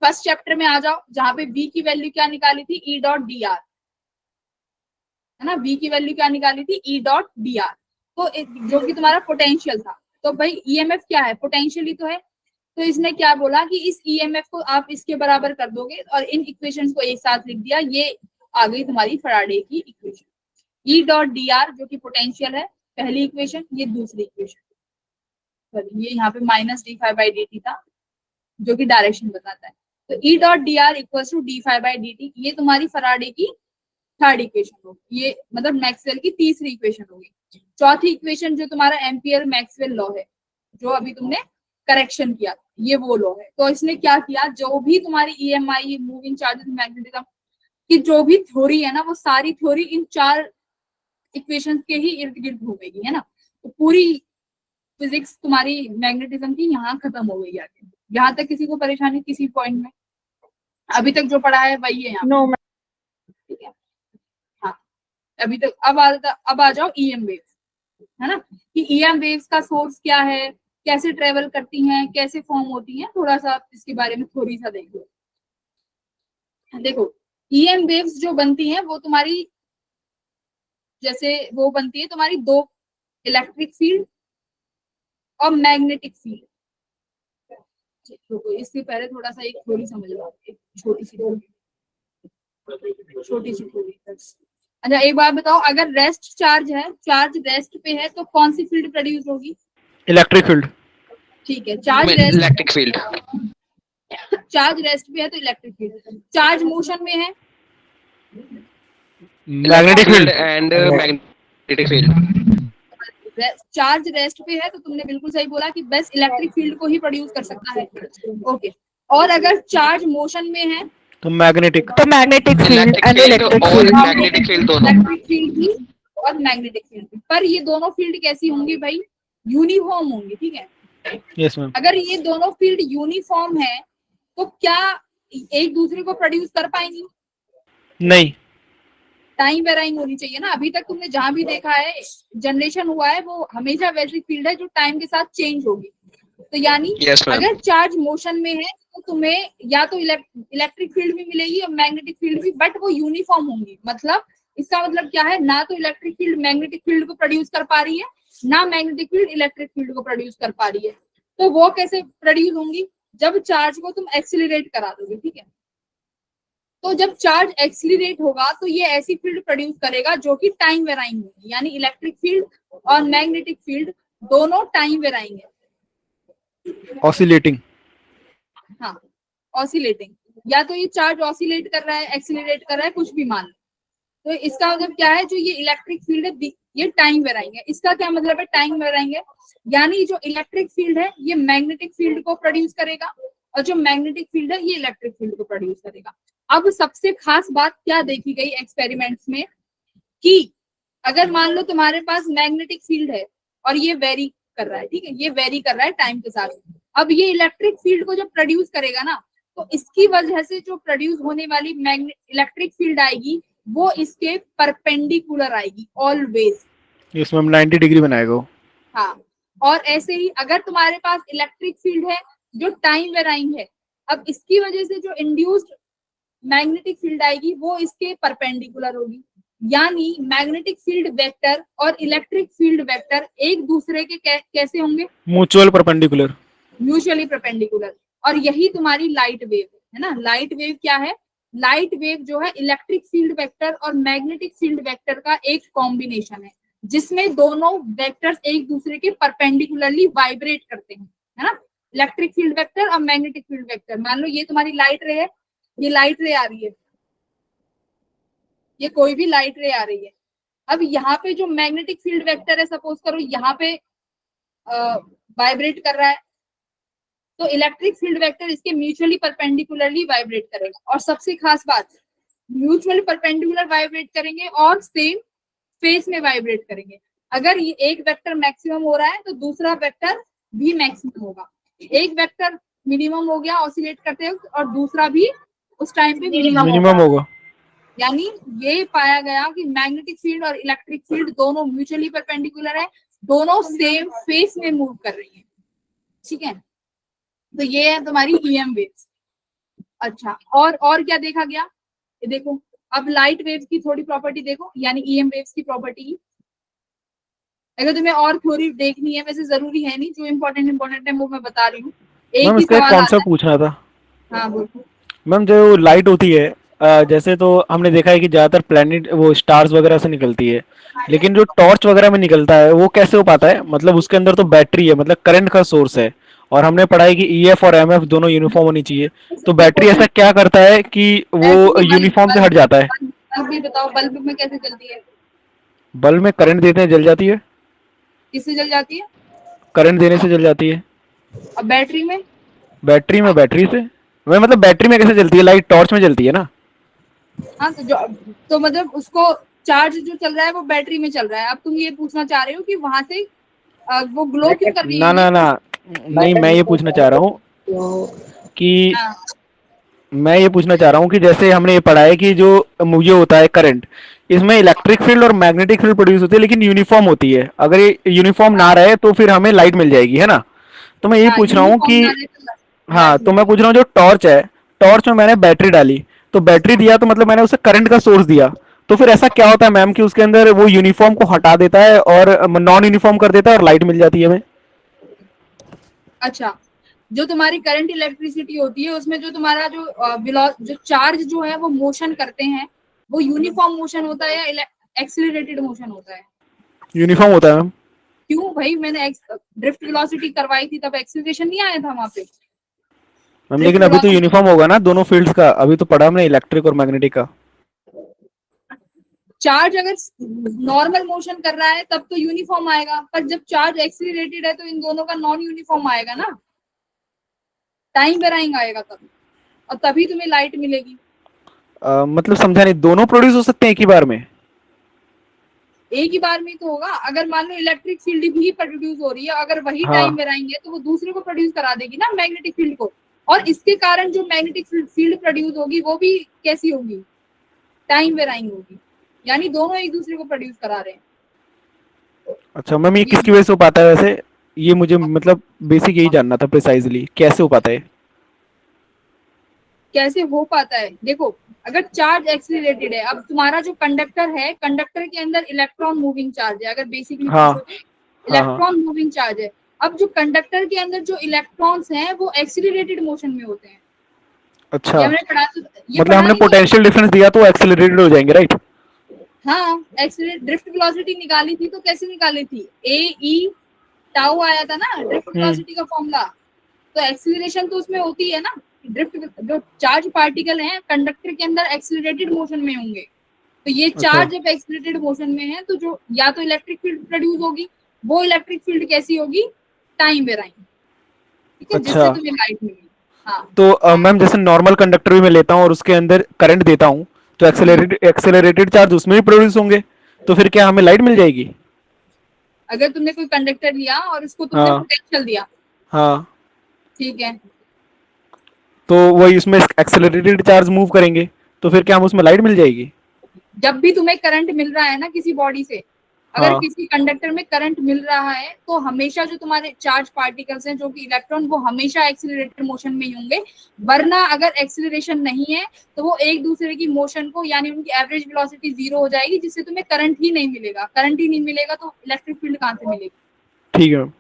फर्स्ट चैप्टर में आ जाओ जहां पे बी की वैल्यू क्या निकाली थी, ई डॉट डी आर, है ना, बी की वैल्यू क्या निकाली थी, ई डॉट डी आर, तो जो कि तुम्हारा पोटेंशियल था। तो भाई ईएमएफ क्या है, पोटेंशियल ही तो है। तो इसने क्या बोला कि इस ईएमएफ को आप इसके बराबर कर दोगे और इन इक्वेशंस को एक साथ लिख दिया, ये आ गई तुम्हारी फैराडे की equation. E dot d are जो कि पोटेंशियल है पहली इक्वेशन, ये दूसरी इक्वेशन, सॉरी ये यहाँ पे minus d phi by D t था जो कि डायरेक्शन बताता है। तो E dot d r equals to d phi by D t, ये तुम्हारी फैराडे की थर्ड इक्वेशन होगी, ये मतलब मैक्सवेल की तीसरी इक्वेशन होगी। चौथी इक्वेशन जो तुम्हारा एम्पियर मैक्सवेल लॉ है जो अभी तुमने करेक्शन किया, ये वो लॉ है। तो इसने क्या किया, जो भी तुम्हारी ईएमआई, मूविंग चार्जेस, मैग्नेटिज्म की जो भी थ्योरी है ना, वो सारी थ्योरी इन चार इक्वेशंस के ही इर्द गिर्द घूमेगी, है ना। तो पूरी फिजिक्स तुम्हारी मैग्नेटिज्म की यहाँ खत्म हो गई आगे। यहाँ तक किसी को परेशानी किसी पॉइंट में? अभी तक जो पढ़ा है वही है यहाँ। नो ठीक है, हाँ अभी तक। अब आ जाओ ईएम वेव्स, है ना, कि ईएम वेव्स का सोर्स क्या है, कैसे ट्रेवल करती हैं, कैसे फॉर्म होती हैं, थोड़ा सा इसके बारे में थोड़ी सा देख लो। देखो ईएम वेव्स जो बनती हैं वो तुम्हारी जैसे वो बनती है तुम्हारी दो, इलेक्ट्रिक फील्ड और मैग्नेटिक फील्ड। इससे पहले थोड़ा सा एक थ्योरी समझ लो, एक छोटी सी थ्योरी। अच्छा एक बात बताओ, अगर रेस्ट चार्ज है, चार्ज रेस्ट पे है तो कौन सी फील्ड प्रोड्यूस होगी? Electric field. ठीक है, charge rest, electric field. Charge rest पे है तो इलेक्ट्रिक फील्ड। चार्ज मोशन में है, magnetic field and magnetic field. Charge rest पे है तो तुमने बिल्कुल सही बोला कि बस इलेक्ट्रिक फील्ड को ही प्रोड्यूस कर सकता है। ओके, और अगर चार्ज मोशन में है तो मैग्नेटिक। तो मैग्नेटिक फील्ड एंड इलेक्ट्रिक और फील्ड। मैग्नेटिक फील्ड दोनों। इलेक्ट्रिक फील्ड भी और मैग्नेटिक फील्ड भी, पर ये दोनों फील्ड कैसी होंगी भाई? यूनिफॉर्म होंगी, ठीक है। Yes ma'am. अगर ये दोनों फील्ड यूनिफॉर्म है तो क्या एक दूसरे को प्रोड्यूस कर पाएंगी? नहीं। टाइम वेराइंग होनी चाहिए ना। अभी तक तुमने जहां भी देखा है जनरेशन हुआ है वो हमेशा वैसी फील्ड है जो टाइम के साथ चेंज होगी। तो यानी अगर चार्ज मोशन में है तो तुम्हें या तो इलेक्ट्रिक फील्ड भी मिलेगी और मैग्नेटिक फील्ड भी, बट वो यूनिफॉर्म होंगी। मतलब इसका मतलब क्या है, ना तो इलेक्ट्रिक फील्ड मैग्नेटिक फील्ड को प्रोड्यूस कर पा रही है, ना मैग्नेटिक फील्ड इलेक्ट्रिक फील्ड को प्रोड्यूस कर पा रही है। तो वो कैसे प्रोड्यूस होंगी? जब चार्ज को तुम एक्सीलरेट करा दोगे, ठीक है। तो जब चार्ज एक्सीलरेट होगा तो ये ऐसी फील्ड प्रोड्यूस करेगा जो कि टाइम वेराइंग होगी, यानी इलेक्ट्रिक फील्ड और मैग्नेटिक फील्ड दोनों टाइम वेराइंग है। ऑसिलेटिंग। हाँ, ऑसिलेटिंग, या तो ये चार्ज ऑसिलेट कर रहा है, एक्सीलरेट कर रहा है, कुछ भी मान लो। तो इसका मतलब क्या है, जो ये इलेक्ट्रिक फील्ड है ये टाइम वेराइंग है। इसका क्या मतलब है टाइम वेराइंग है? यानी जो इलेक्ट्रिक फील्ड है ये मैग्नेटिक फील्ड को प्रोड्यूस करेगा और जो मैग्नेटिक फील्ड है ये इलेक्ट्रिक फील्ड को प्रोड्यूस करेगा। अब सबसे खास बात क्या देखी गई एक्सपेरिमेंट्स में कि अगर मान लो तुम्हारे पास मैग्नेटिक फील्ड है और ये वेरी कर रहा है, ठीक है, ये वेरी कर रहा है टाइम के साथ। अब ये इलेक्ट्रिक फील्ड को जब प्रोड्यूस करेगा ना, तो इसकी वजह से जो प्रोड्यूस होने वाली इलेक्ट्रिक फील्ड आएगी वो इसके परपेंडिकुलर आएगी ऑलवेज। इसमें हम 90 डिग्री बनाएगा। हाँ, और ऐसे ही अगर तुम्हारे पास इलेक्ट्रिक फील्ड है जो टाइम वेराइंग है, अब इसकी वजह से जो इंड्यूस्ड मैग्नेटिक फील्ड आएगी वो इसके परपेंडिकुलर होगी। यानी मैग्नेटिक फील्ड वेक्टर और इलेक्ट्रिक फील्ड वेक्टर एक दूसरे के कैसे होंगे? Mutual perpendicular. Mutually perpendicular. और यही तुम्हारी लाइट वेव है ना। लाइट वेव क्या है? लाइट वेव जो है इलेक्ट्रिक फील्ड वेक्टर और मैग्नेटिक फील्ड वेक्टर का एक कॉम्बिनेशन है जिसमें दोनों वेक्टर्स एक दूसरे के परपेंडिकुलरली वाइब्रेट करते हैं, है ना। इलेक्ट्रिक फील्ड वेक्टर और मैग्नेटिक फील्ड वेक्टर, मान लो ये तुम्हारी लाइट रे है, ये लाइट रे आ रही है, ये कोई भी लाइट रे आ रही है। अब यहाँ पे जो मैग्नेटिक फील्ड वेक्टर है, सपोज करो यहाँ पे वाइब्रेट कर रहा है, तो इलेक्ट्रिक फील्ड वेक्टर इसके म्यूचुअली परपेंडिकुलरली वाइब्रेट करेगा। और सबसे खास बात, म्यूचुअली परपेंडिकुलर वाइब्रेट करेंगे और सेम फेस में वाइब्रेट करेंगे। अगर ये एक वेक्टर मैक्सिमम हो रहा है तो दूसरा वेक्टर भी मैक्सिमम होगा। एक वेक्टर मिनिमम हो गया ऑसिलेट करते वक्त और दूसरा भी उस टाइम पे मिनिमम मिनिमम होगा। यानी ये पाया गया कि मैग्नेटिक फील्ड और इलेक्ट्रिक फील्ड दोनों म्यूचुअली परपेंडिकुलर है, दोनों सेम फेस में मूव कर रही है। ठीक है, तो ये है तुम्हारी ईएम वेव्स। अच्छा, और क्या देखा गया, ये देखो अब लाइट वेव्स की थोड़ी प्रॉपर्टी देखो, यानी ईएम वेव्स की प्रॉपर्टी। अगर तुम्हें और थ्योरी देखनी है, वैसे जरूरी है नहीं, जो इम्पोर्टेंट है वो मैं बता रही हूँ। एक मैम ही इसका एक सवाल आता कॉन्सेप्ट है। पूछना था। हाँ बोलो। मैम जो लाइट होती है जैसे तो हमने देखा है कि ज्यादातर प्लैनेट वो स्टार्स वगैरह से निकलती है, लेकिन जो टॉर्च वगैरह में निकलता है वो कैसे हो पाता है? मतलब उसके अंदर तो बैटरी है, मतलब करंट का सोर्स है, और हमने पढ़ा है कि ईएफ और एमएफ दोनों यूनिफॉर्म होनी चाहिए। तो बैटरी ऐसा क्या करता है कि वो यूनिफॉर्म से हट जाता है? बल्ब भी बताओ, बल्ब में कैसे जलती है? बल्ब में करंट देते हैं जल जाती है। किससे जल जाती है? करंट देने से जल जाती है। और बैटरी में? बैटरी से मैं मतलब बैटरी में कैसे जलती है? लाइट टॉर्च में जलती है ना। हाँ तो मतलब उसको चार्ज जो चल रहा है वो बैटरी में चल रहा है। अब तुम ये पूछना चाह रहे हो कि वहां से वो ग्लो क्यों कर रही है? ना नहीं, मैं ये पूछना चाह रहा हूँ कि हाँ, मैं ये पूछना चाह रहा हूँ कि जैसे हमने ये पढ़ा है कि जो मुझे होता है करंट, इसमें इलेक्ट्रिक फील्ड और मैग्नेटिक फील्ड प्रोड्यूस होती है, लेकिन यूनिफॉर्म होती है। अगर ये यूनिफॉर्म ना रहे तो फिर हमें लाइट मिल जाएगी, है ना? तो मैं यही पूछ रहा हूँ कि हाँ, तो मैं पूछ रहा हूँ जो टॉर्च है, टॉर्च में मैंने बैटरी डाली, तो बैटरी दिया तो मतलब मैंने उसे करंट का सोर्स दिया, तो फिर ऐसा क्या होता है मैम कि उसके अंदर वो यूनिफॉर्म को हटा देता है और नॉन यूनिफॉर्म कर देता है और लाइट मिल जाती है हमें? अच्छा, जो तुम्हारी करंट इलेक्ट्रिसिटी होती है उसमें जो तुम्हारा जो चार्ज जो है वो मोशन करते हैं, वो यूनिफॉर्म मोशन होता है या एक्सीलरेटेड मोशन होता है? यूनिफॉर्म होता है मैम। क्यों भाई, मैंने ड्रिफ्ट वेलोसिटी करवाई थी तब एक्सीलरेशन नहीं आया था वहां पे? मैम लेकिन अभी तो यूनिफॉर्म होगा ना दोनों फील्ड्स का, अभी तो पढ़ा हमने इलेक्ट्रिक और मैग्नेटिक का। चार्ज अगर नॉर्मल मोशन कर रहा है तब तो यूनिफॉर्म आएगा, पर जब चार्ज एक्सीलरेटेड है तो इन दोनों का नॉन यूनिफॉर्म आएगा ना, टाइम वेराइंग आएगा तब, और तभी तुम्हें लाइट मिलेगी। मतलब समझा नहीं, दोनों प्रोड्यूस हो सकते हैं एक ही बार में? एक ही बार में तो होगा। अगर मान लो इलेक्ट्रिक फील्ड भी प्रोड्यूस हो रही है, अगर वही हाँ। टाइम वेराइंग है तो वो दूसरे को प्रोड्यूस करा देगी ना, मैग्नेटिक फील्ड को, और इसके कारण जो मैग्नेटिक फील्ड प्रोड्यूस होगी वो भी कैसी होगी? टाइम वेराइंग होगी, यानी दोनों एक दूसरे को प्रोड्यूस करा रहे हैं। अच्छा मैम, ये किसकी वजह से हो पाता है वैसे? ये मुझे मतलब बेसिक यही जानना था प्रिसाइजली, कैसे हो पाता है? कैसे हो पाता है, देखो अगर चार्ज एक्सीलरेटेड है, अब तुम्हारा जो कंडक्टर है, कंडक्टर के अंदर इलेक्ट्रॉन मूविंग चार्ज है, अगर बेसिकली हाँ, इलेक्ट्रॉन मूविंग चार्ज है। अब जो कंडक्टर के अंदर जो इलेक्ट्रॉन्स हैं वो एक्सीलरेटेड मोशन में होते हैं। अच्छा, ये हमने पढ़ा, तो ये मतलब पढ़ा हमने नहीं है? पोटेंशियल डिफरेंस दिया तो एक्सेलरेटेड हो जाएंगे, राइट? हाँ, एक्सीलरेट ड्रिफ्ट वेलोसिटी निकाली थी तो कैसे निकाली थी? ए ई टाउ आया था ना ड्रिफ्ट वेलोसिटी का फॉर्मूला, तो एक्सीलरेशन तो उसमें होती है ना। ड्रिफ्ट जो चार्ज पार्टिकल हैं कंडक्टर के अंदर एक्सीलरेटेड मोशन में होंगे, तो ये चार्ज जब एक्सीलरेटेड मोशन में है तो जो या तो इलेक्ट्रिक फील्ड प्रोड्यूस होगी, वो इलेक्ट्रिक फील्ड कैसी होगी? टाइम वेराइंग, ठीक है, जिससे अच्छा। तुम्हें लाइट मिलेगी। हाँ, तो मैम जैसे नॉर्मल कंडक्टर भी मैं लेता हूँ और उसके अंदर करंट देता हूँ, तो एक्सेलरेटेड चार्ज उसमें भी प्रोड्यूस होंगे, तो फिर क्या हमें लाइट मिल जाएगी? अगर तुमने कोई कंडक्टर लिया और उसको तुमने हाँ। पोटेंशियल दिया, हाँ, ठीक है, तो वही उसमें एक्सेलरेटेड चार्ज मूव करेंगे, तो फिर क्या हम उसमें लाइट मिल जाएगी? जब भी तुम्हें करंट मिल रहा है ना किसी बॉडी से, अगर हाँ। किसी कंडक्टर में करंट मिल रहा है तो हमेशा जो तुम्हारे चार्ज पार्टिकल्स हैं जो कि इलेक्ट्रॉन, वो हमेशा एक्सीलरेटेड मोशन में ही होंगे। वरना अगर एक्सीलरेशन नहीं है तो वो एक दूसरे की मोशन को, यानी उनकी एवरेज वेलोसिटी 0 हो जाएगी, जिससे तुम्हें करंट ही नहीं मिलेगा। करंट ही नहीं मिलेगा तो इलेक्ट्रिक फील्ड कहाँ से मिलेगी? ठीक है मैम।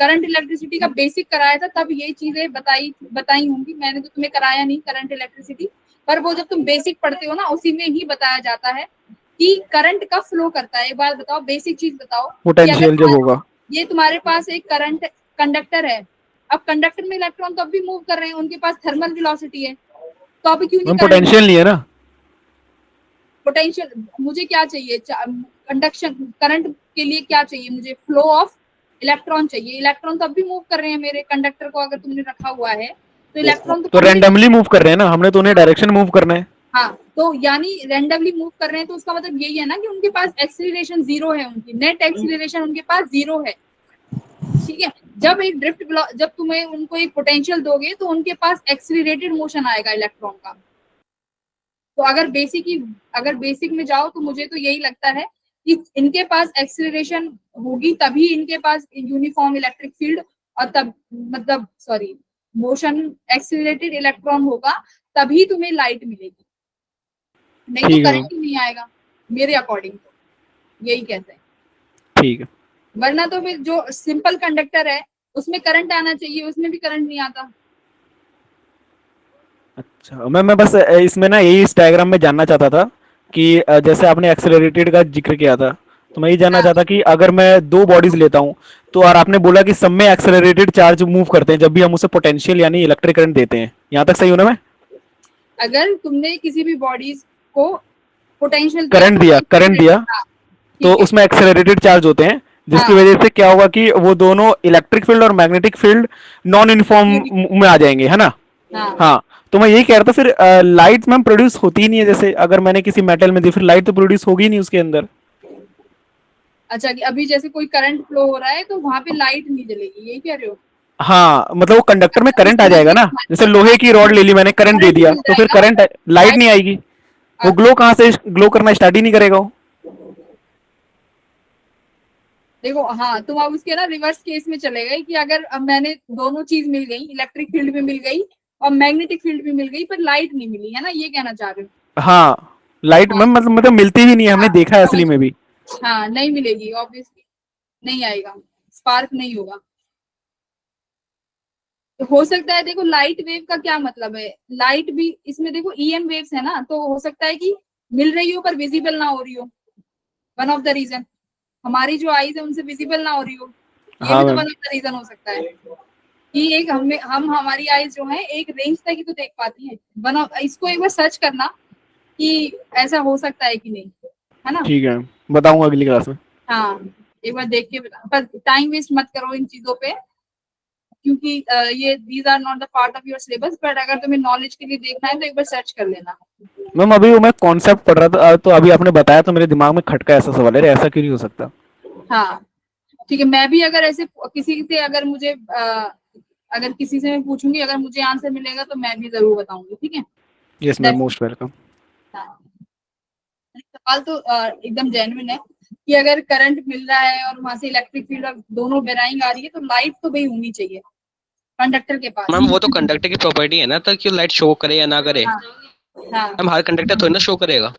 करंट इलेक्ट्रिसिटी का बेसिक कराया था तब ये चीजें बताई होंगी, मैंने तो तुम्हें कराया नहीं करंट इलेक्ट्रिसिटी, पर वो जब तुम बेसिक पढ़ते हो ना उसी में ही बताया जाता है कि करंट का फ्लो करता है। एक बार बताओ, बेसिक चीज बताओ कि पोटेंशियल जब होगा। ये तुम्हारे पास एक करंट कंडक्टर है, अब कंडक्टर में इलेक्ट्रॉन तो अब भी मूव कर रहे हैं, उनके पास थर्मल वेलोसिटी है, तो अब क्यों नहीं मैम करंट? पोटेंशियल नहीं है ना? पोटेंशियल मुझे क्या चाहिए? कंडक्शन करंट के लिए क्या चाहिए मुझे? फ्लो ऑफ इलेक्ट्रॉन चाहिए। इलेक्ट्रॉन तो अब भी मूव कर रहे हैं मेरे कंडक्टर को अगर तुमने रखा हुआ है, तो इलेक्ट्रॉन तो रैंडमली मूव कर रहे हैं ना, हमने तो उन्हें डायरेक्शन मूव करना है। हाँ, तो यानी रैंडमली मूव कर रहे हैं, तो उसका मतलब यही है ना कि उनके पास एक्सीलरेशन 0 है, उनकी नेट एक्सीलरेशन उनके पास 0 है, ठीक है। जब तुम्हें उनको एक पोटेंशियल दोगे तो उनके पास एक्सीलरेटेड मोशन आएगा इलेक्ट्रॉन का, तो अगर बेसिक में जाओ तो मुझे तो यही लगता है कि इनके पास एक्सीलरेशन होगी तभी इनके पास यूनिफॉर्म इलेक्ट्रिक फील्ड और तब मतलब सॉरी मोशन एक्सीलरेटेड इलेक्ट्रॉन होगा तभी तुम्हें लाइट मिलेगी, नहीं तो ठीक है करंट ही नहीं आएगा मेरे अकॉर्डिंग, तो यही कहते हैं। ठीक है। वरना तो फिर जो सिंपल कंडक्टर है उसमें करंट आना चाहिए, उसमें भी करंट नहीं आता। अच्छा मैं बस इसमें ना यही इस डायग्राम में जानना चाहता था कि जैसे आपने एक्सेलरेटेड का जिक्र किया था, तो मैं ये जानना हाँ। चाहता कि अगर मैं दो बॉडीज लेता हूँ तो, और आपने बोला कि सब में एक्सेलरेटेड चार्ज मूव करते हैं जब भी हम उसे पोटेंशियल यानी इलेक्ट्रिक करंट देते हैं, यहाँ तक सही हूं ना मैं? अगर तुमने किसी भी बॉडीज को पोटेंशियल करंट दिया तो ठीक है। उसमें एक्सेलरेटेड चार्ज होते हैं जिसकी हाँ। वजह से क्या होगा कि वो दोनों इलेक्ट्रिक फील्ड और मैग्नेटिक फील्ड नॉन यूनिफॉर्म में आ जाएंगे, है ना? हाँ। हाँ, तो मैं यही कह रहा था फिर लाइट मैम प्रोड्यूस होती ही नहीं है, जैसे अगर मैंने किसी मेटल में दी फिर लाइट तो प्रोड्यूस होगी नहीं उसके अंदर। अच्छा कि अभी जैसे कोई करंट फ्लो हो रहा है तो वहां पे लाइट नहीं जलेगी, यही कह रहे हो? हाँ, मतलब वो कंडक्टर में करंट आ समझ जाएगा गई ना, जैसे लोहे की रॉड ले ली मैंने, करंट दे करंट दिया मिल तो फिर जाएगा, करंट लाइट नहीं आएगी, वो अब ग्लो कहाँ से ग्लो करना स्टार्ट ही नहीं करेगा वो। देखो हाँ तुम अब उसके ना रिवर्स केस में चले गए कि अगर अब मैंने दोनों चीज मिल गई, इलेक्ट्रिक फील्ड भी मिल गई और मैग्नेटिक फील्ड भी मिल गई पर लाइट नहीं मिली, है ना, ये कहना चाह रहे हो? हाँ, लाइट हाँ। मैम मतलब मिलती भी नहीं है, हमने हाँ, देखा है असली में भी। हाँ नहीं मिलेगी ऑब्वियसली, नहीं आएगा, स्पार्क नहीं होगा। तो हो सकता है, देखो लाइट वेव का क्या मतलब है, लाइट भी इसमें देखो ईएम वेव्स है ना, तो हो सकता है कि मिल रही हो पर विजिबल ना हो रही हो, वन ऑफ द रीजन हमारी जो आईज है उनसे विजिबल ना हो रही हो, ये हाँ भी तो ma'am. One of the reason हो सकता है कि एक हम हमारी आईज जो है एक रेंज तक ही तो देख पाती है। वन ऑफ इसको एक बार सर्च करना कि ऐसा हो सकता है कि नहीं, है ना? ठीक है, बताऊंगा अगली क्लास में। हाँ एक बार देख के बता, पर टाइम वेस्ट मत करो इन चीजों पे क्योंकि ये these are not the part of your syllabus, but अगर तुम्हें नॉलेज के लिए देखना है तो एक बार सर्च कर लेना। मैम अभी वो मैं कॉन्सेप्ट पढ़ रहा था तो अभी आपने बताया तो मेरे दिमाग में खटका ऐसा सवाल है, ऐसा क्यों नहीं हो सकता? हाँ ठीक है, मैं भी अगर ऐसे किसी से अगर मुझे अगर किसी से मैं पूछूंगी, अगर मुझे आंसर मिलेगा तो मैं भी जरूर बताऊंगी, ठीक है? Yes ma'am, most welcome. हाँ। सवाल तो एकदम जेन्युइन है कि अगर करंट मिल रहा है और वहां से इलेक्ट्रिक फील्ड और दोनों बेराइंग आ रही है तो लाइट तो भाई होनी चाहिए कंडक्टर के पास। मैम वो तो कंडक्टर की प्रॉपर्टी है ना, तो कि लाइट शो करे या ना करे। हाँ। हाँ मैम हर कंडक्टर थोड़ी ना शो करेगा।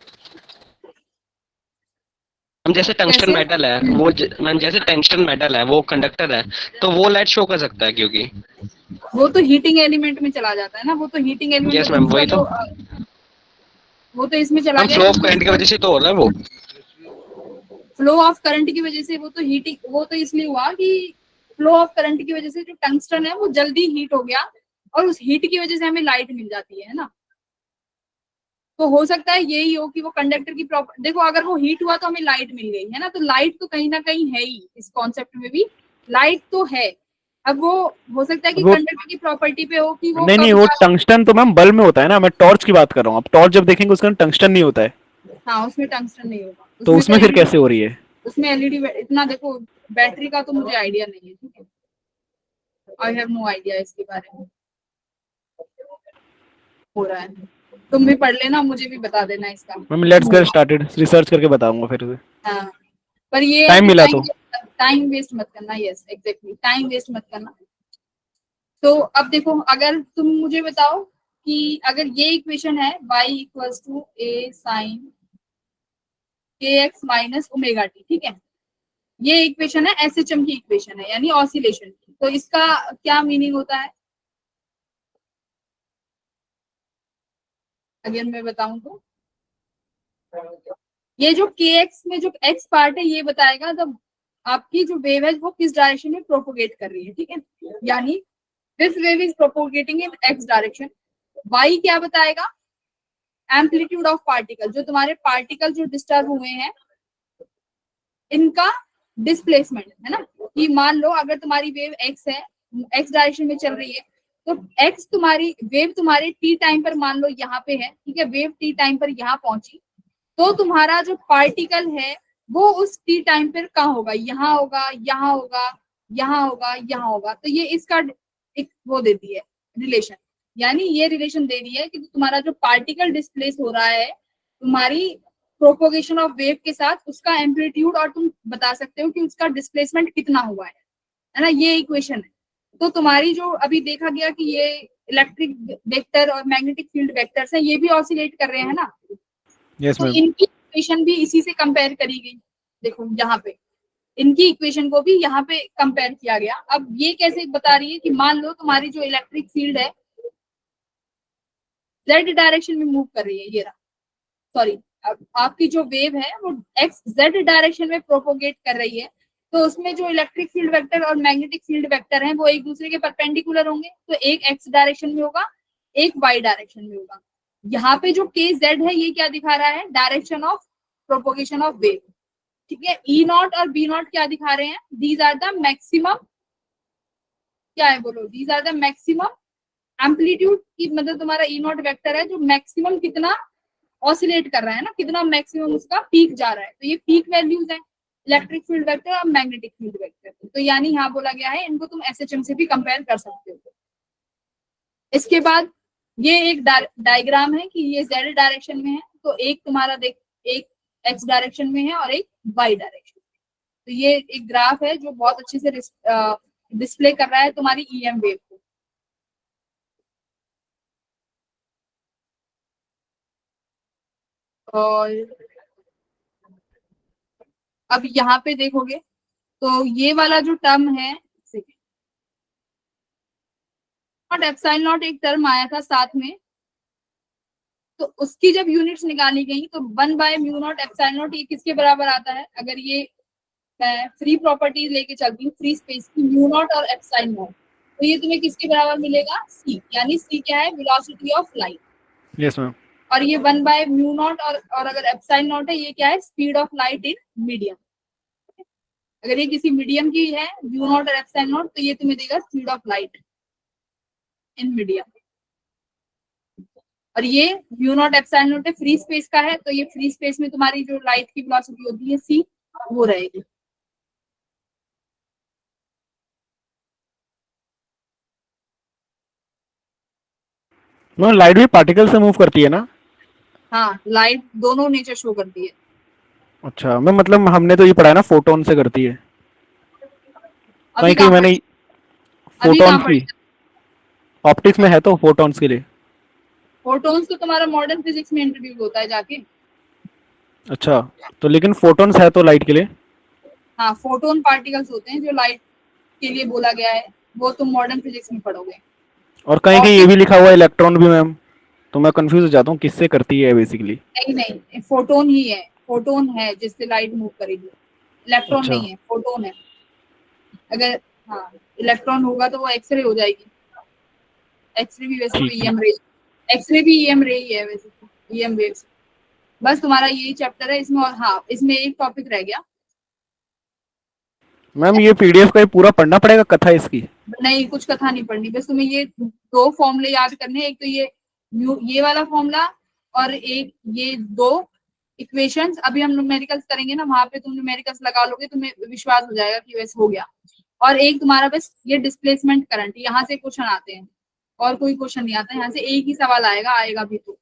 हम जैसे टंगस्टन कैसे? मेटल है वो मैम जैसे टंगस्टन मेटल है वो कंडक्टर है, तो वो लाइट शो कर सकता है क्योंकि वो तो हीटिंग एलिमेंट में चला जाता है ना, वो तो हीटिंग एलिमेंट यस मैम वही तो। वो तो इसमें चला मैम गया फ्लो ऑफ करंट की वजह से तो हो रहा है वो। फ्लो ऑफ करंट की वजह से, वो तो हीटिंग, वो तो इसलिए हुआ कि फ्लो ऑफ करंट की वजह से जो टंगस्टन है वो जल्दी हीट हो गया और उस हीट की वजह से हमें लाइट मिल जाती है ना। तो हो सकता है यही हो कि वो कंडक्टर की प्रॉपर्टी, देखो अगर वो हीट हुआ तो हमें लाइट मिल गई है ना, तो लाइट तो कहीं ना कहीं है ही, इस कॉन्सेप्ट में भी लाइट तो है। अब वो हो सकता है कि वो कंडक्टर की प्रॉपर्टी पे हो कि वो नहीं कब वो टंगस्टन तो मैम बल्ब में होता है ना, मैं टॉर्च की बात कर रहा हूँ। अब टॉर्च जब देखेंगे उसके अंदर टंगस्टन नहीं होता है, हाँ उसमें टंगस्टन नहीं होगा, तो उसमें फिर कैसे हो रही है? उसमें एलईडी इतना देखो, बैटरी का तो मुझे आइडिया नहीं है, ठीक है, आई हैव नो आइडिया इसके बारे में। हो रहा है तुम भी पढ़ लेना, मुझे भी बता देना इसका। Ma'am let's get started, research करके बताऊंगा फिर से। हाँ पर ये टाइम मिला तो। टाइम वेस्ट मत करना, यस एग्जैक्टली टाइम वेस्ट मत करना। तो अब देखो अगर तुम मुझे बताओ कि अगर ये इक्वेशन है y equals to a sine kx minus omega t, ठीक है, ये इक्वेशन है एसएचएम की इक्वेशन है यानी ऑसिलेशन की, तो इसका क्या मीनिंग होता है अगर मैं बताऊं तो? ये जो kx में जो x पार्ट है ये बताएगा जब आपकी जो वेव है वो किस डायरेक्शन में प्रोपोगेट कर रही है, ठीक है, यानी this wave is propagating in x direction. y क्या बताएगा? एम्पलीट्यूड ऑफ पार्टिकल, जो तुम्हारे पार्टिकल जो डिस्टर्ब हुए हैं इनका डिस्प्लेसमेंट, है ना, कि मान लो अगर तुम्हारी वेव x है, x डायरेक्शन में चल रही है, तो x तुम्हारी वेव तुम्हारे t टाइम पर मान लो यहाँ पे है, ठीक है, वेव t टाइम पर यहाँ पहुंची, तो तुम्हारा जो पार्टिकल है वो उस t टाइम पर कहाँ होगा, यहाँ होगा, यहाँ होगा, यहाँ होगा, यहाँ होगा। तो ये इसका एक वो देती है रिलेशन यानी ये रिलेशन दे रही है कि तुम्हारा जो पार्टिकल डिस्प्लेस हो रहा है तुम्हारी प्रोपोगेशन ऑफ वेव के साथ, उसका एम्पलीट्यूड, और तुम बता सकते हो कि उसका डिस्प्लेसमेंट कितना हुआ है ना, ये इक्वेशन है। तो तुम्हारी जो अभी देखा गया कि ये इलेक्ट्रिक वेक्टर और मैग्नेटिक फील्ड वेक्टर्स हैं, ये भी ऑसिलेट कर रहे हैं ना, यस तो मैम। इनकी इक्वेशन भी इसी से कंपेयर करी गई। देखो यहाँ पे इनकी इक्वेशन को भी यहाँ पे कंपेयर किया गया। अब ये कैसे बता रही है कि मान लो तुम्हारी जो इलेक्ट्रिक फील्ड है जेड डायरेक्शन में मूव कर रही है, ये रहा, सॉरी, अब आपकी जो वेव है वो एक्स जेड डायरेक्शन में प्रोपोगेट कर रही है, तो उसमें जो इलेक्ट्रिक फील्ड वेक्टर और मैग्नेटिक फील्ड वेक्टर हैं वो एक दूसरे के परपेंडिकुलर होंगे, तो एक एक्स डायरेक्शन में होगा, एक वाई डायरेक्शन में होगा। यहाँ पे जो के जेड है ये क्या दिखा रहा है, direction of propagation of wave, ठीक है। ई नॉट और बी नॉट क्या दिखा रहे हैं, दीज आर द मैक्सिमम, क्या है बोलो, these are the maximum amplitude की, मतलब तुम्हारा ई नॉट वेक्टर है जो मैक्सिमम कितना ऑसिलेट कर रहा है ना, कितना मैक्सिमम उसका पीक जा रहा है, तो ये पीक वैल्यूज है इलेक्ट्रिक फील्ड वेक्टर और मैग्नेटिक फील्ड वेक्टर। तो यानी यहाँ बोला गया है इनको तुम एसएचएम से भी कंपेयर कर सकते हो। इसके बाद ये एक डायग्राम है कि ये जेड डायरेक्शन में है, तो एक तुम्हारा देख, एक एक्स डायरेक्शन में है और एक वाई डायरेक्शन में। तो ये एक ग्राफ है जो बहुत अच्छे से डिस्प्ले कर रहा है तुम्हारी ईएम वेव को। और अब यहाँ पे देखोगे तो ये वाला जो टर्म है, नॉट एप्सिलॉन नॉट एक टर्म आया था साथ में, तो उसकी जब यूनिट्स निकाली गई तो 1/μ0 एप्सिलॉन नॉट ये किसके बराबर आता है, अगर ये फ्री प्रॉपर्टीज लेके चलती हूँ फ्री स्पेस की, μ0 और एप्सिलॉन नॉट, तो ये तुम्हें किसके बराबर मिलेगा, सी, यानी सी क्या है, velocity of light. Yes ma'am. और ये 1/μ0 और अगर एप्सिलॉन नॉट है, ये क्या है, speed of light in medium. अगर ये किसी मीडियम की है म्यू नॉट और एप्सिलॉन नॉट, तो ये तुम्हें देगा speed of light in medium. और ये म्यू नॉट एप्सिलॉन नॉट है, फ्री स्पेस का है, तो ये फ्री स्पेस में तुम्हारी जो लाइट की वेलोसिटी होती है सी, वो रहेगी। मैम लाइट भी पार्टिकल से मूव करती है ना? हाँ, लाइट दोनों नेचर शो करती है। अच्छा मैम, मतलब हमने तो ये पढ़ा है ना फोटोन से करती है, अभी कहीं मैंने अभी कहाँ फोटॉन्स की ऑप्टिक्स में है तो फोटॉन्स के लिए। फोटोन्स तो तुम्हारा मॉडर्न फिजिक्स में इंट्रोड्यूस होता है जाके। अच्छा, तो लेकिन फोटॉन्स है तो लाइट के लिए। हाँ, फोटोन पार्टिकल्स होते हैं जो लाइट के लिए बोला गया है, वो तुम मॉडर्न फिजिक्स में पढ़ोगे। और कहीं कहीं ये भी लिखा हुआ है इलेक्ट्रॉन भी मैम, तो मैं कंफ्यूज हो जाता हूँ किससे करती है बेसिकली। नहीं, फोटोन ही है, फोटोन है जिससे लाइट मूव करेगी, इलेक्ट्रॉन अच्छा। नहीं है, फोटोन है। अगर हाँ इलेक्ट्रॉन होगा तो वो एक्सरे हो जाएगी। एक्सरे भी वैसे ठीक है। ईएम रे, एक्सरे भी ईएम रे ही है वैसे, ईएम वेव्स। बस तुम्हारा यही चैप्टर है इसमें। और हाँ, इसमें एक टॉपिक रह गया। मैम ये पीडीएफ का पूरा पढ़ना पड़ेगा कथा इसकी? नहीं, कुछ कथा नहीं पढ़नी, बस तुम्हें ये दो फॉर्मूले याद करने हैं, एक तो ये वाला फॉर्मूला और एक ये दो इक्वेशंस। अभी हम न्यूमेरिकल्स करेंगे ना, वहां पे तुम न्यूमेरिकल्स लगा लोगे, तुम्हें विश्वास हो जाएगा कि वैसे हो गया। और एक तुम्हारा बस ये डिस्प्लेसमेंट करंट, यहाँ से क्वेश्चन आते हैं, और कोई क्वेश्चन नहीं आता, यहाँ से एक ही सवाल आएगा भी तो।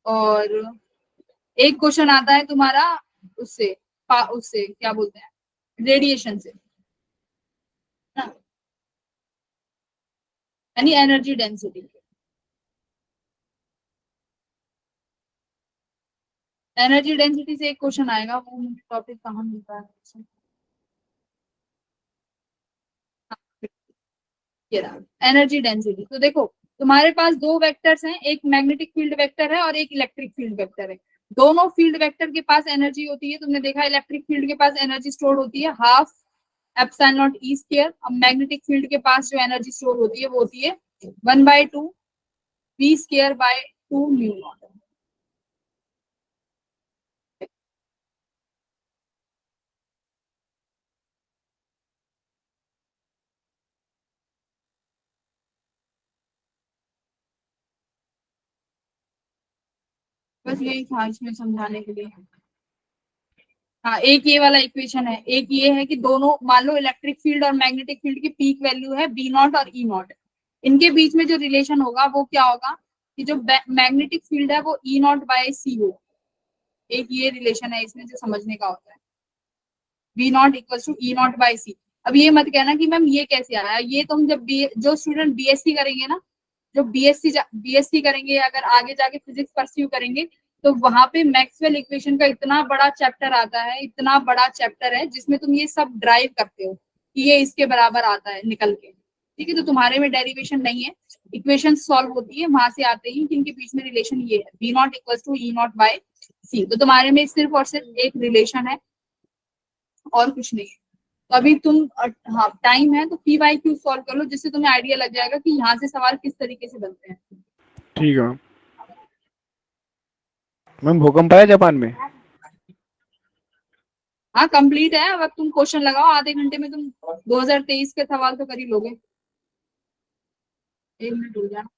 और एक क्वेश्चन आता है तुम्हारा उससे क्या बोलते हैं, रेडिएशन से, यानी एनर्जी डेंसिटी। एनर्जी डेंसिटी से एक क्वेश्चन आएगा, वो टॉपिक कहाँ मिलता है, एनर्जी डेंसिटी। तो देखो तुम्हारे पास दो वेक्टर्स हैं, एक मैग्नेटिक फील्ड वेक्टर है और एक इलेक्ट्रिक फील्ड वेक्टर है। दोनों फील्ड वेक्टर के पास एनर्जी होती है, तुमने देखा इलेक्ट्रिक फील्ड के पास एनर्जी स्टोर होती है half epsilon not E square. अब मैग्नेटिक फील्ड के पास जो एनर्जी स्टोर होती है वो होती है 1/2 v square by 2 mu naught. बस यही था इसमें समझाने के लिए। हाँ, एक ये वाला इक्वेशन है, एक ये है कि दोनों मान लो इलेक्ट्रिक फील्ड और मैग्नेटिक फील्ड की पीक वैल्यू है बी नॉट और ई नॉट, इनके बीच में जो रिलेशन होगा वो क्या होगा कि जो मैग्नेटिक फील्ड है वो ई नॉट बाय सी हो। एक ये रिलेशन है इसमें जो समझने का होता है, B naught equal to E naught by C. अब ये मत कहना कि मैम ये कैसे आया, ये तुम जब जो स्टूडेंट बीएससी करेंगे ना, जो बीएससी करेंगे अगर आगे जाके फिजिक्स परस्यू करेंगे, तो वहां पे मैक्सवेल इक्वेशन का इतना बड़ा चैप्टर आता है, इतना बड़ा चैप्टर है जिसमें तुम ये सब ड्राइव करते हो कि ये इसके बराबर आता है निकल के। ठीक है, तो तुम्हारे में डेरिवेशन नहीं है, इक्वेशन सॉल्व होती है, वहां से आते ही कि इनके बीच में रिलेशन ये है, B naught equal to E naught by C. तो तुम्हारे में सिर्फ और सिर्फ एक रिलेशन है और कुछ नहीं है। तो अभी तुम हाँ टाइम है तो पी वाई क्यू सॉल्व कर लो, जिससे तुम्हें आइडिया लग जाएगा कि यहाँ से सवाल किस तरीके से बनते हैं। ठीक है मैम। भूकंप आया जापान में? हाँ कंप्लीट है, अब तुम क्वेश्चन लगाओ, आधे घंटे में तुम 2023 के सवाल तो कर ही लोगे। एक मिनट रुक जाना,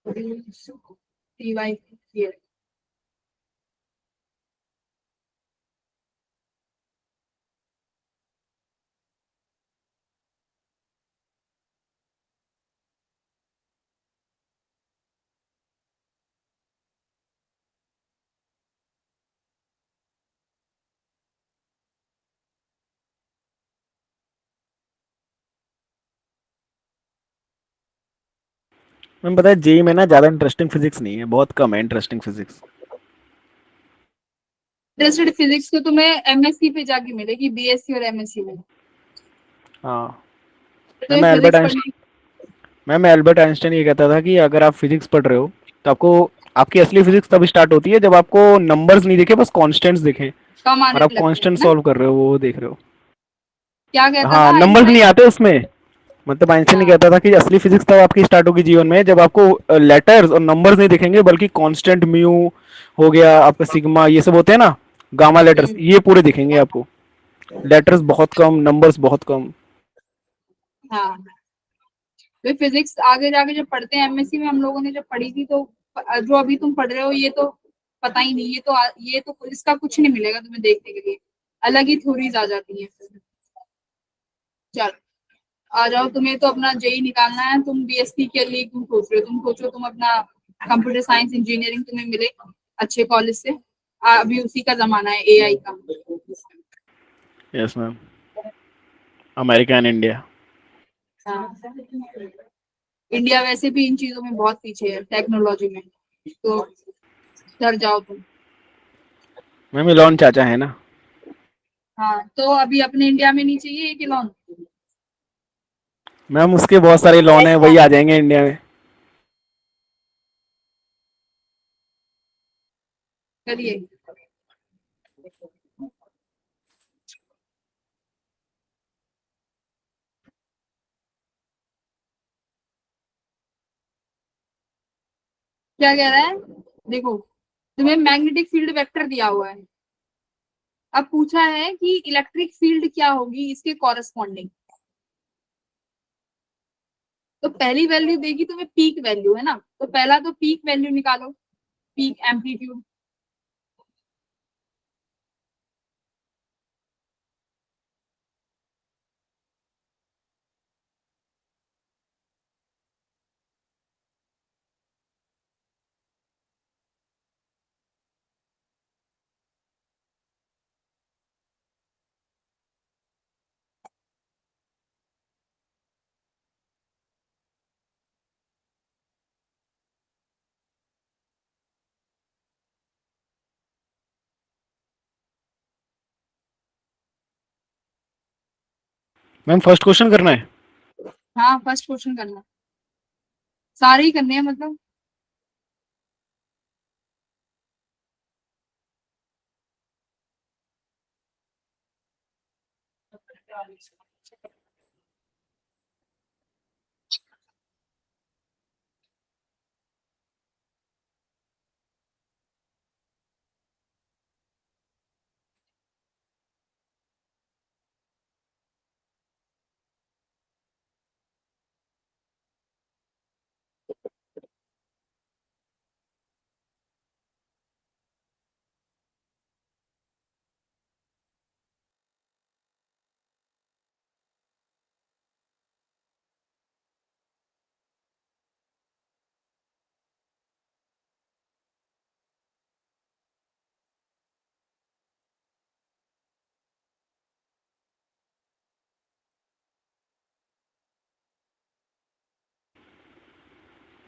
पी वाई क्यू। मैम पता है जेई में ना ज्यादा इंटरेस्टिंग फिजिक्स नहीं है, बहुत कम है इंटरेस्टिंग फिजिक्स। इंटरेस्टेड फिजिक्स तो तुम्हें एमएससी पे जाके मिलेगी, बीएससी और एमएससी में। हाँ तो मैम तुम्हें फिजिक्स पढ़नी। एल्बर्ट आइंस्टाइन ये कहता था कि अगर आप फिजिक्स पढ़ रहे हो तो आपको आपकी असली फिजिक्स तब स्टार्ट होती है जब आपको नंबर्स नहीं दिखे, बस कांस्टेंट्स दिखे कम और आने आप लगते हैं कांस्टेंट ना। सॉल्व कर रहे हो, वो देख रहे हो। क्या कहता हाँ था नंबर्स नहीं आइंस्टाइन? आते उसमें। मतलब आइंस्टाइन ने हाँ कहता था कि असली फिजिक्स तब आपकी स्टार्ट होगी जीवन में जब आपको लेटर्स और नंबर्स नहीं दिखेंगे, बल्कि कांस्टेंट म्यू हो गया, आपका सिग्मा, ये सब होते हैं ना, गामा लेटर्स, ये पूरे दिखेंगे आपको। लेटर्स बहुत कम, नंबर्स बहुत कम। हाँ। तो फिजिक्स आगे जाके जब पढ़ते हैं एमएससी में, हम लोगों ने जब पढ़ी थी, तो जो अभी तुम पढ़ रहे हो ये तो पता ही नहीं, ये तो इसका कुछ नहीं मिलेगा तुम्हें देखने के लिए, अलग ही थ्योरीज आ जाती हैं। चलो आ जाओ, तुम्हें तो अपना जेई निकालना है, तुम बीएससी के लिए क्यों सोच रहे हो, तुम सोचो तुम अपना कंप्यूटर साइंस इंजीनियरिंग तुम्हें मिले अच्छे कॉलेज से। अभी उसी का जमाना है एआई का। Yes ma'am, America and India. हाँ। इंडिया वैसे भी इन चीजों में बहुत पीछे है टेक्नोलॉजी में, तो डर जाओ तुम। मैम इलॉन चाचा है ना। हाँ तो अभी अपने इंडिया में नहीं चाहिए एक लॉन। मैम उसके बहुत सारे लॉन है, वही आ जाएंगे इंडिया में। करिए। क्या कह रहा है, देखो तुम्हें मैग्नेटिक फील्ड वेक्टर दिया हुआ है, अब पूछा है कि इलेक्ट्रिक फील्ड क्या होगी इसके कॉरेस्पॉन्डिंग। तो पहली वैल्यू देगी तुम्हें पीक वैल्यू, है ना, तो पहला तो पीक वैल्यू निकालो, peak amplitude. Ma'am first question करना है। हाँ फर्स्ट क्वेश्चन करना, सारे ही करने हैं मतलब।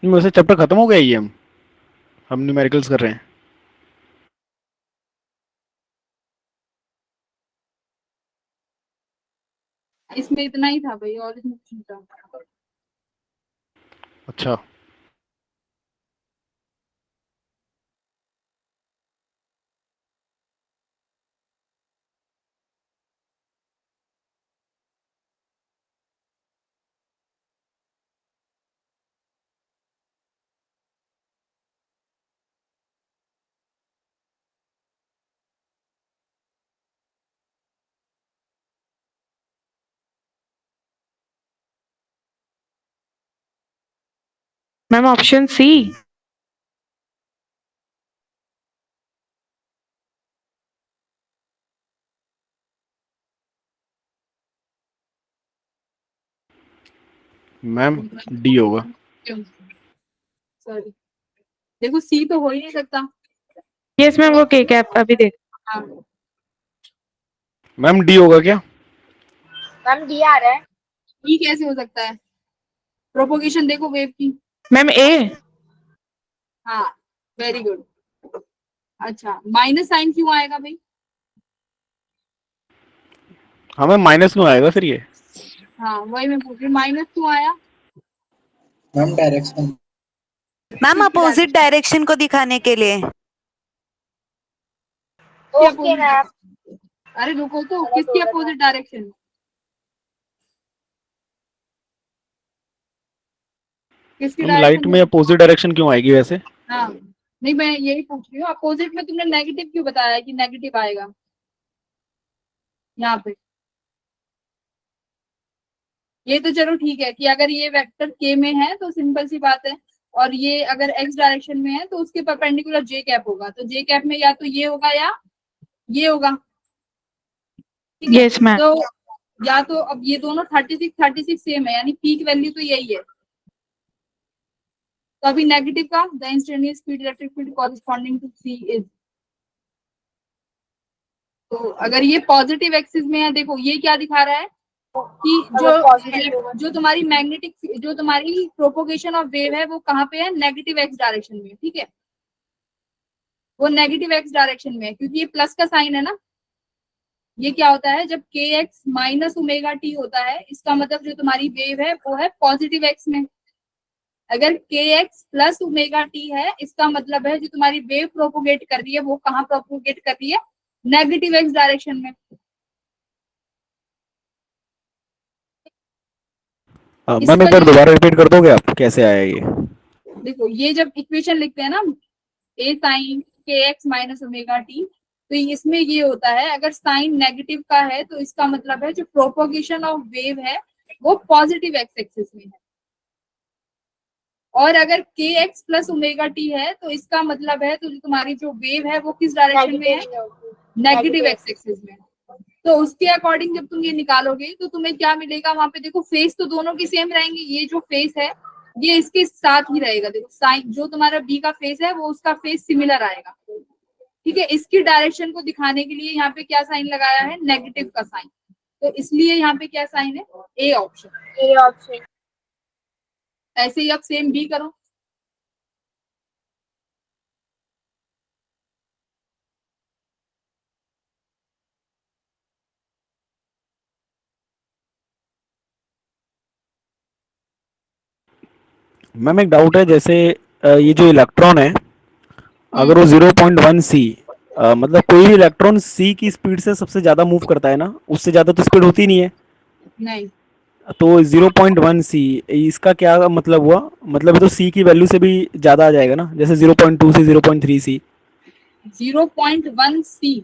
वैसे चैप्टर खत्म हो गया ये, हम न्यूमेरिकल्स कर रहे हैं। इसमें इतना ही था भाई, और इसमें कुछ नहीं था। अच्छा, ma'am option C. Ma'am D होगा। सॉरी, देखो सी तो हो ही नहीं सकता। यस मैम, वो के कैप अभी देख। हाँ, मैम डी होगा क्या? मैम डी आ रहा है। ई कैसे हो सकता है? प्रोपोगेशन देखो वेव की। मैम ए। हाँ, वेरी गुड। अच्छा, माइनस साइन क्यों आएगा भाई? हमें माइनस क्यों आएगा फिर ये? हाँ, वही मैं पूछ रही हूँ, माइनस क्यों आया? Ma'am direction. Ma'am opposite direction को दिखाने के लिए। Okay ma'am. अरे रुको तो, किसकी अपोजिट डायरेक्शन? किसकी मैम लाइट डायरेक्शन? में अपोजिट डायरेक्शन क्यों आएगी वैसे? हाँ, नहीं मैं यही पूछ रही हूँ, अपोजिट में तुमने नेगेटिव क्यों बताया कि नेगेटिव आएगा यहाँ पे? ये तो चलो ठीक है कि अगर ये वेक्टर के में है तो सिंपल सी बात है, और ये अगर एक्स डायरेक्शन में है तो उसके परपेंडिकुलर जे कैप होगा, तो जे कैप में या तो ये होगा या ये होगा। ठीक है, यस मैम। तो या तो अब ये दोनों 36 सेम है, यानी पीक वैल्यू तो यही है। तो अभी नेगेटिव का the instantaneous speed electric field corresponding to C is, तो अगर ये पॉजिटिव एक्सिस में है, देखो ये क्या दिखा रहा है कि जो तुम्हारी मैग्नेटिक, जो तुम्हारी प्रोपोगेशन ऑफ वेव है वो कहाँ पे है? नेगेटिव एक्स डायरेक्शन में। ठीक है, वो नेगेटिव एक्स डायरेक्शन में है क्योंकि ये प्लस का साइन है ना। ये क्या होता है जब के एक्स माइनस ओमेगा टी होता है, इसका मतलब जो तुम्हारी वेव है वो है पॉजिटिव एक्स में। अगर के एक्स प्लस ओमेगा टी है, इसका मतलब है जो तुम्हारी वेव प्रोपोगेट कर रही है वो कहाँ प्रोपोगेट कर रही है? नेगेटिव एक्स डायरेक्शन में। मैम एक बार दोबारा रिपीट कर दोगे आप, कैसे आया ये? देखो ये जब इक्वेशन लिखते हैं ना, ए साइन के एक्स माइनस ओमेगा टी, तो इसमें ये होता है अगर साइन नेगेटिव का है तो इसका मतलब है जो प्रोपोगेशन ऑफ वेव है वो पॉजिटिव एक्स एक्सिस में है, और अगर के एक्स प्लस ओमेगा टी है तो इसका मतलब है तो जो तुम्हारी जो वेव है वो किस डायरेक्शन में है? नेगेटिव एक्स एक्सिस में। तो उसके अकॉर्डिंग जब तुम ये निकालोगे तो तुम्हें क्या मिलेगा वहां पे? देखो फेस तो दोनों की सेम रहेंगे, ये जो फेस है ये इसके साथ ही रहेगा। देखो साइन जो तुम्हारा बी का फेस है वो उसका फेस सिमिलर आएगा। ठीक है, इसकी डायरेक्शन को दिखाने के लिए यहाँ पे क्या साइन लगाया है? नेगेटिव का साइन। तो इसलिए यहाँ पे क्या साइन है? A option. A option. ऐसे ही अब सेम बी करो। मैम एक डाउट है, जैसे ये जो इलेक्ट्रॉन है, अगर वो 0.1 सी, मतलब कोई भी इलेक्ट्रॉन सी की स्पीड से सबसे ज्यादा मूव करता है ना, उससे ज्यादा तो स्पीड होती नहीं है। नहीं, तो 0.1 सी, इसका क्या मतलब हुआ? मतलब तो सी की वैल्यू से भी ज्यादा आ जाएगा ना, जैसे 0.2 सी, 0.3 सी। 0.1 सी,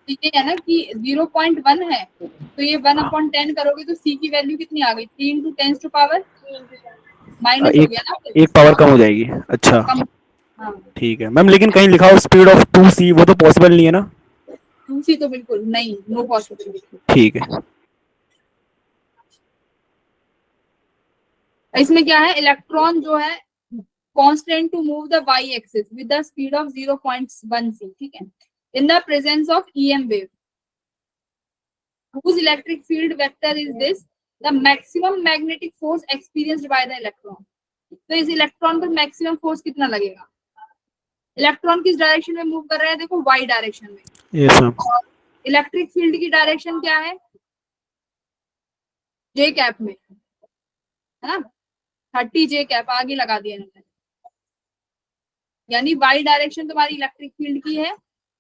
ये है ना कि 0.1 है तो ये 1/10 करोगे तो सी की वैल्यू कितनी आ गई? 3 × 10⁻, माइनस हो गया ना, एक पावर कम हो जाएगी। अच्छा कम। हाँ, ठीक है मैम, लेकिन कहीं लिखा हो स्पीड ऑफ 2 सी, वो तो पॉसिबल नहीं है ना? 2 सी तो बिल्कुल नहीं, नो पॉसिबल। ठीक है। इसमें क्या है? इलेक्ट्रॉन जो है constant to move the Y axis with the speed of 0.1 C. ठीक है, in the presence of EM wave whose electric field vector is this, the maximum magnetic force experienced by the electron। तो इस electron पर maximum force कितना लगेगा? Electron किस direction में move कर रहा है? देखो वाई डायरेक्शन में। Yes ma'am. और इलेक्ट्रिक फील्ड की डायरेक्शन क्या है? जे कैप में, है ना? 30 जे कैप आगे लगा दिया इन्होंने, यानी वाई डायरेक्शन तुम्हारी इलेक्ट्रिक फील्ड की है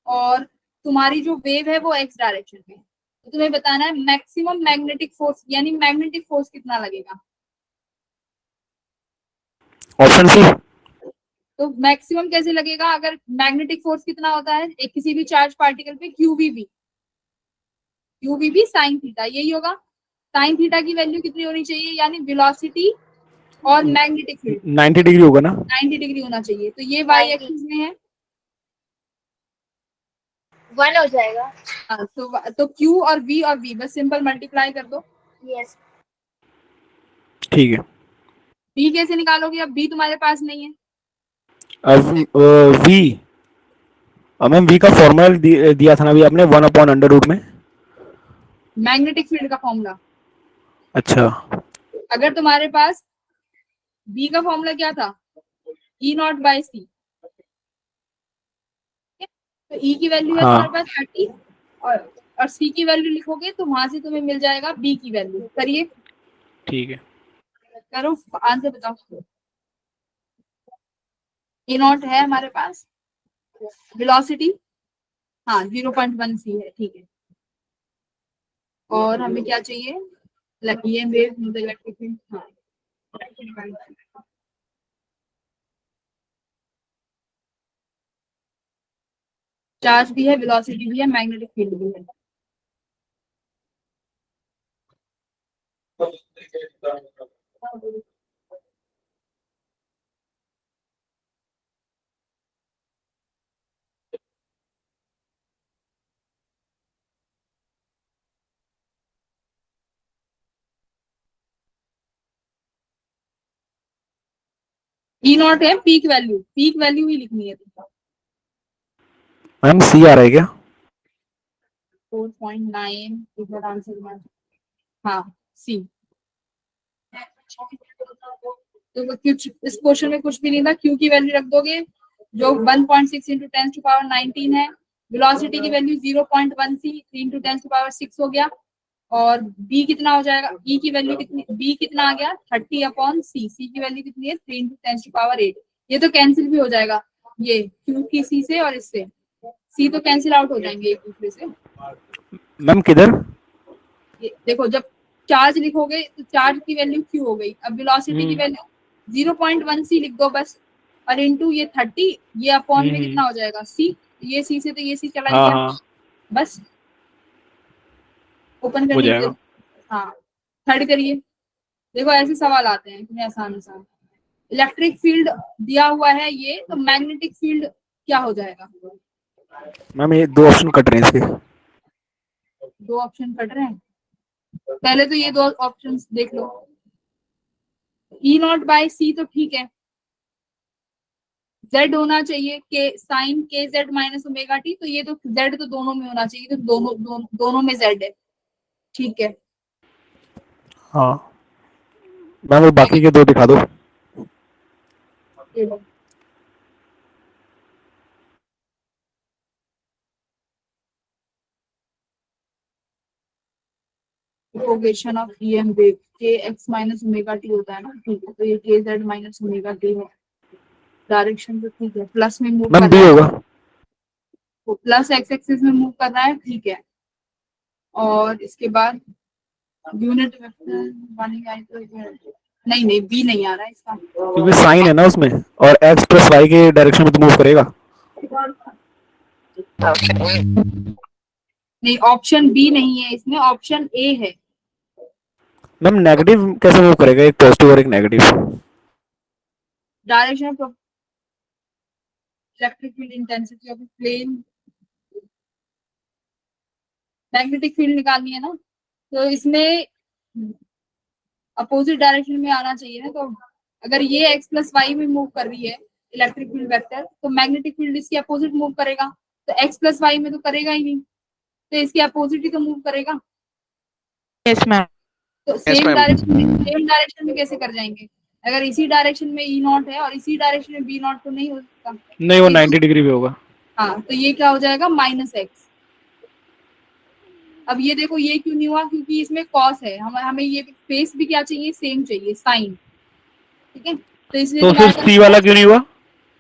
और तुम्हारी जो वेव है वो एक्स डायरेक्शन में। तो तुम्हें बताना है मैक्सिमम मैग्नेटिक फोर्स, यानी मैग्नेटिक फोर्स कितना लगेगा। Option C. तो मैक्सिमम कैसे लगेगा? अगर मैग्नेटिक फोर्स कितना होता है एक किसी भी चार्ज पार्टिकल पे? क्यूवीबी, क्यूवीबी साइन थीटा, यही होगा। साइन थीटा की वैल्यू कितनी होनी चाहिए? यानी वेलोसिटी और मैग्नेटिक फील्ड 90 डिग्री होगा ना? 90 डिग्री होना चाहिए। तो ये वाई 90 एक्सिस में है। 1 हो जाएगा। हाँ, तो Q और V बस सिंपल मल्टीप्लाई कर दो। यस। ठीक है। B कैसे निकालोगे? अब B तुम्हारे पास नहीं है। अब वी, मैम वी का फॉर्मूला दिया था ना अभी आपने, 1/√। में मैग्नेटिक फील्ड का फॉर्मूला। अच्छा। अगर तुम्हारे पास B का फॉर्मूला क्या था? E0/c। तो E की वैल्यू है हाँ। तुम्हारे पास 30 और C की वैल्यू लिखोगे तो वहां से तुम्हें मिल जाएगा B की वैल्यू। करिए, ठीक है। करो, आंसर बताओ। E0 है हमारे पास, वेलोसिटी हाँ 0.1 c है, ठीक है। और हमें क्या चाहिए? ये वेव इलेक्ट्रिक फील्ड, हाँ चार्ज भी है, वेलोसिटी भी है, मैग्नेटिक फील्ड भी है। E0 है पीक वैल्यू ही लिखनी है तुमको। मैम सी आ रहा है क्या? 4.9 इज द आंसर। हाँ सी। तो कुछ इस क्वेश्चन में कुछ भी नहीं था। क्यू की वैल्यू रख दोगे जो 1.6 इंटू 10⁻19 है। वेलोसिटी की वैल्यू 0.1 c 3 इंटू 10⁻6 हो गया। और बी कितना हो जाएगा? ई की वैल्यू कितनी? बी कितना आ गया? 30/c। सी की वैल्यू कितनी है? 3 इंटू 10⁸। ये तो कैंसिल भी हो जाएगा, ये क्यू की सी से और इससे सी तो कैंसिल आउट हो जाएंगे एक दूसरे से। मैम किधर? ये देखो, जब चार्ज लिखोगे तो चार्ज की वैल्यू क्यू हो गई। अब वेलोसिटी की वैल्यू 0.1 c लिख दो बस, और इनटू ये 30, ये अपॉन में कितना हो जाएगा? सी। ये सी से तो ये सी चला हाँ गया, हाँ बस ओपन हो करने जाएगा। के। हाँ थर्ड करिए। देखो ऐसे सवाल आते हैं इतने आसान आसान। इलेक्ट्रिक फील्ड दिया हुआ है ये, तो मैग्नेटिक फील्ड क्या हो जाएगा? मैम ये दो ऑप्शन कट रहे हैं इसके। दो ऑप्शन कट रहे हैं, पहले तो ये दो ऑप्शंस देख लो। E0/c तो ठीक है, z होना चाहिए के sine kz minus omega t, तो ये तो z तो दोनों में होना चाहिए, तो दोनों में z है, ठीक है। हाँ मैम वो बाकी के दो दिखा दो। ये लो। Propagation of EM wave kx minus omega T होता है ना, ठीक है। तो ये kz माइनस ओमेगा टी है। डायरेक्शन तो ठीक है, प्लस में मूव मैम कर बी रहा है, होगा। तो प्लस एक्स एक्सिस में मूव कर रहा है, ठीक है। और इसके बाद यूनिट नहीं बी नहीं आ रहा है इसका, क्योंकि साइन है ना उसमें, और x प्लस वाई के डायरेक्शन में तो मूव करेगा। नहीं ऑप्शन बी नहीं है इसमें, ऑप्शन ए है। मैम नेगेटिव कैसे मूव करेगा, एक पॉजिटिव और एक negative? Direction of electric field intensity of plane, magnetic field निकालनी है ना, तो इसमें अपोजिट डायरेक्शन में आना चाहिए ना। तो अगर ये x प्लस वाई में मूव कर रही है इलेक्ट्रिक फील्ड वेक्टर, तो मैग्नेटिक फील्ड इसके अपोजिट मूव करेगा। तो x प्लस वाई में तो करेगा ही नहीं, तो इसके अपोजिट ही तो मूव करेगा। Yes ma'am. तो Yes, सेम ma'am. डायरेक्शन में कैसे कर जाएंगे? अगर इसी डायरेक्शन में ई नॉट है और इसी डायरेक्शन में बी नॉट तो नहीं हो सकता। नहीं, वो 90 डिग्री पे होगा। हाँ, तो ये क्या हो जाएगा -x। अब ये देखो ये क्यों नहीं हुआ, क्योंकि इसमें कॉस है, हमें ये फेस भी क्या चाहिए, सेम चाहिए, साइन। ठीक है, तो इसलिए तो फिर सी वाला क्यों नहीं हुआ?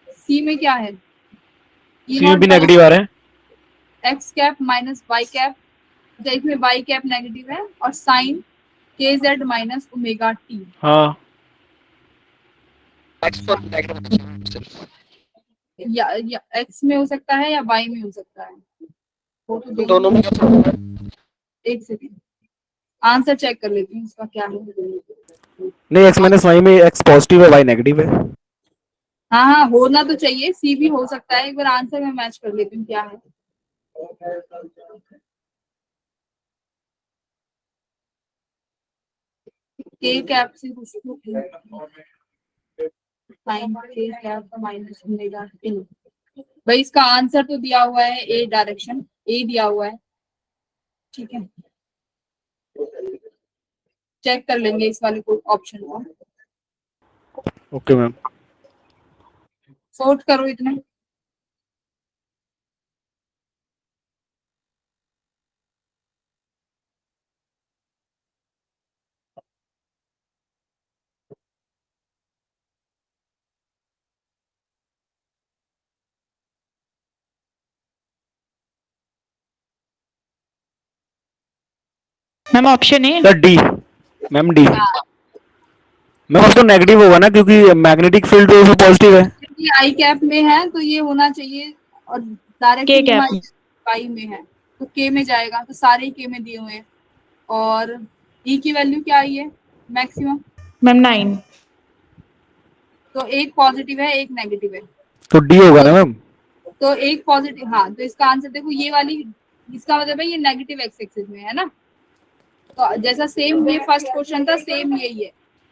सी में क्या है, सी में भी नेगेटिव आ रहे हैं। X cap minus Y cap, इसमें वाई कैप नेगेटिव है, और साइन के जेड माइनस ओमेगा टी। हाँ, या एक्स में हो सकता है या वाई में हो सकता है, वो तो दोनों में। एक सेकेंड आंसर चेक कर लेती हूँ इसका क्या है। नहीं, x माइनस वाई में x पॉजिटिव है, y नेगेटिव है। हाँ हाँ, होना तो चाहिए, सी भी हो सकता है, एक बार आंसर में मैच कर लेती हूँ क्या है। के कैप से कुछ साइन के कैप माइनस ओमेगा टी। भाई इसका आंसर तो दिया हुआ है ए डायरेक्शन, ए दिया हुआ है। ठीक है, चेक कर लेंगे इस वाले को ऑप्शन को। Okay ma'am. सॉर्ट करो इतने। Ma'am option A. Sir D, ma'am D. Ma'am अब तो नेगेटिव होगा ना, क्योंकि मैग्नेटिक फील्ड तो पॉजिटिव है। ये आई कैप में है तो ये होना चाहिए, और के डायरेक्शन कैप हमारी वाई में है तो के में जाएगा, तो सारे के में दिए हुए हैं। और ई की वैल्यू क्या आई है मैक्सिमम? मैम 9। तो एक पॉजिटिव है एक नेगेटिव है, तो डी होगा ना मैम। तो एक पॉजिटिव, हाँ तो इसका आंसर देखो ये वाली, इसका मतलब है ये नेगेटिव एक्स एक्सिस में है ना। तो जैसा सेम ये फर्स्ट क्वेश्चन था सेम यही है,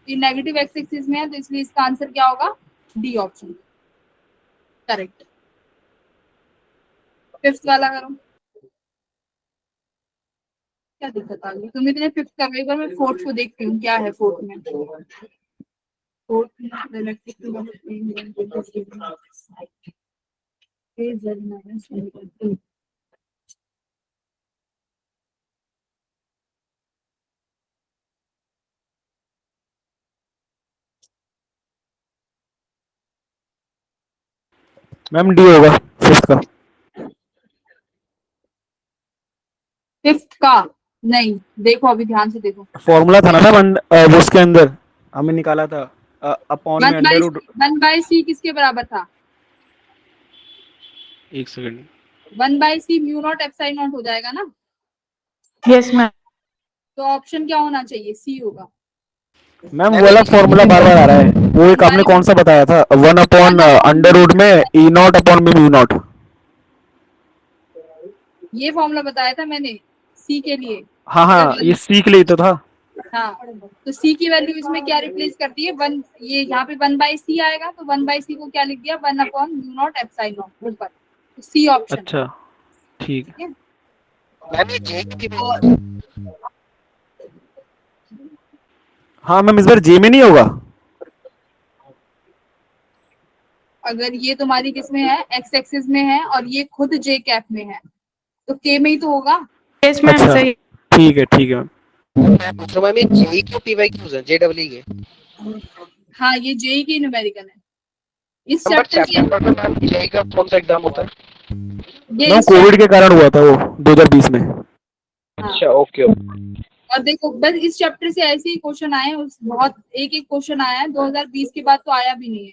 ये नेगेटिव एक्स एक्सिस में है, तो इसलिए इसका आंसर क्या होगा, डी ऑप्शन करेक्ट। फिफ्थ वाला करो, क्या दिक्कत आ गई, तुम इतने फिफ्थ कर रहे, एक बार मैं फोर्थ को देखती हूँ क्या है फोर्थ में। फोर्थ में मैम डी होगा फिफ्थ का। फिफ्थ का नहीं, देखो अभी ध्यान से देखो। फॉर्मूला था ना मैम वो उसके अंदर हमने निकाला था, अपॉन में अंडर रूट। 1/c किसके बराबर था? एक second. 1/c mu naught epsilon not हो जाएगा ना, यस मैम। तो ऑप्शन क्या होना चाहिए, सी होगा। मैम वो वाला फॉर्मूला बार बार आ रहा है, वो एक आपने कौन सा बताया था, 1 अपॉन अंडर रूट में ई नॉट अपॉन में म्यू नॉट। ये फॉर्मूला बताया था मैंने सी के लिए। हाँ हाँ, ये सी के लिए तो था। हाँ, तो सी की वैल्यू इसमें क्या रिप्लेस कर दी है, 1, ये यहाँ पे 1/c आएगा, तो 1/c को क्या लिख दिया, 1 upon mu naught epsilon not ऊपर, तो सी ऑप्शन। अच्छा ठीक है। हाँ मैम, इस बार जे में नहीं होगा। अगर ये तुम्हारी किसमें है, एक्स एक्सिस में है, और ये खुद जे कैप में है, तो के में ही तो होगा। यस मैम अच्छा सही। ठीक है मैम। तो मैम ये जेई क्यों पीवाई क्यों है, जेडब्ल्यू के? हाँ, ये जेई की न्यूमेरिकल है इस नंबर चैप्टर की। चैप्टर में मैम जेई का कौन सा एग्जाम होता है? ये मैम इस कोविड के कारण हुआ था वो 2020 में। अच्छा ओके ओके। और देखो बस इस चैप्टर से ऐसे ही क्वेश्चन आए हैं, उस बहुत एक एक क्वेश्चन आया है, 2020 के बाद तो आया भी नहीं है,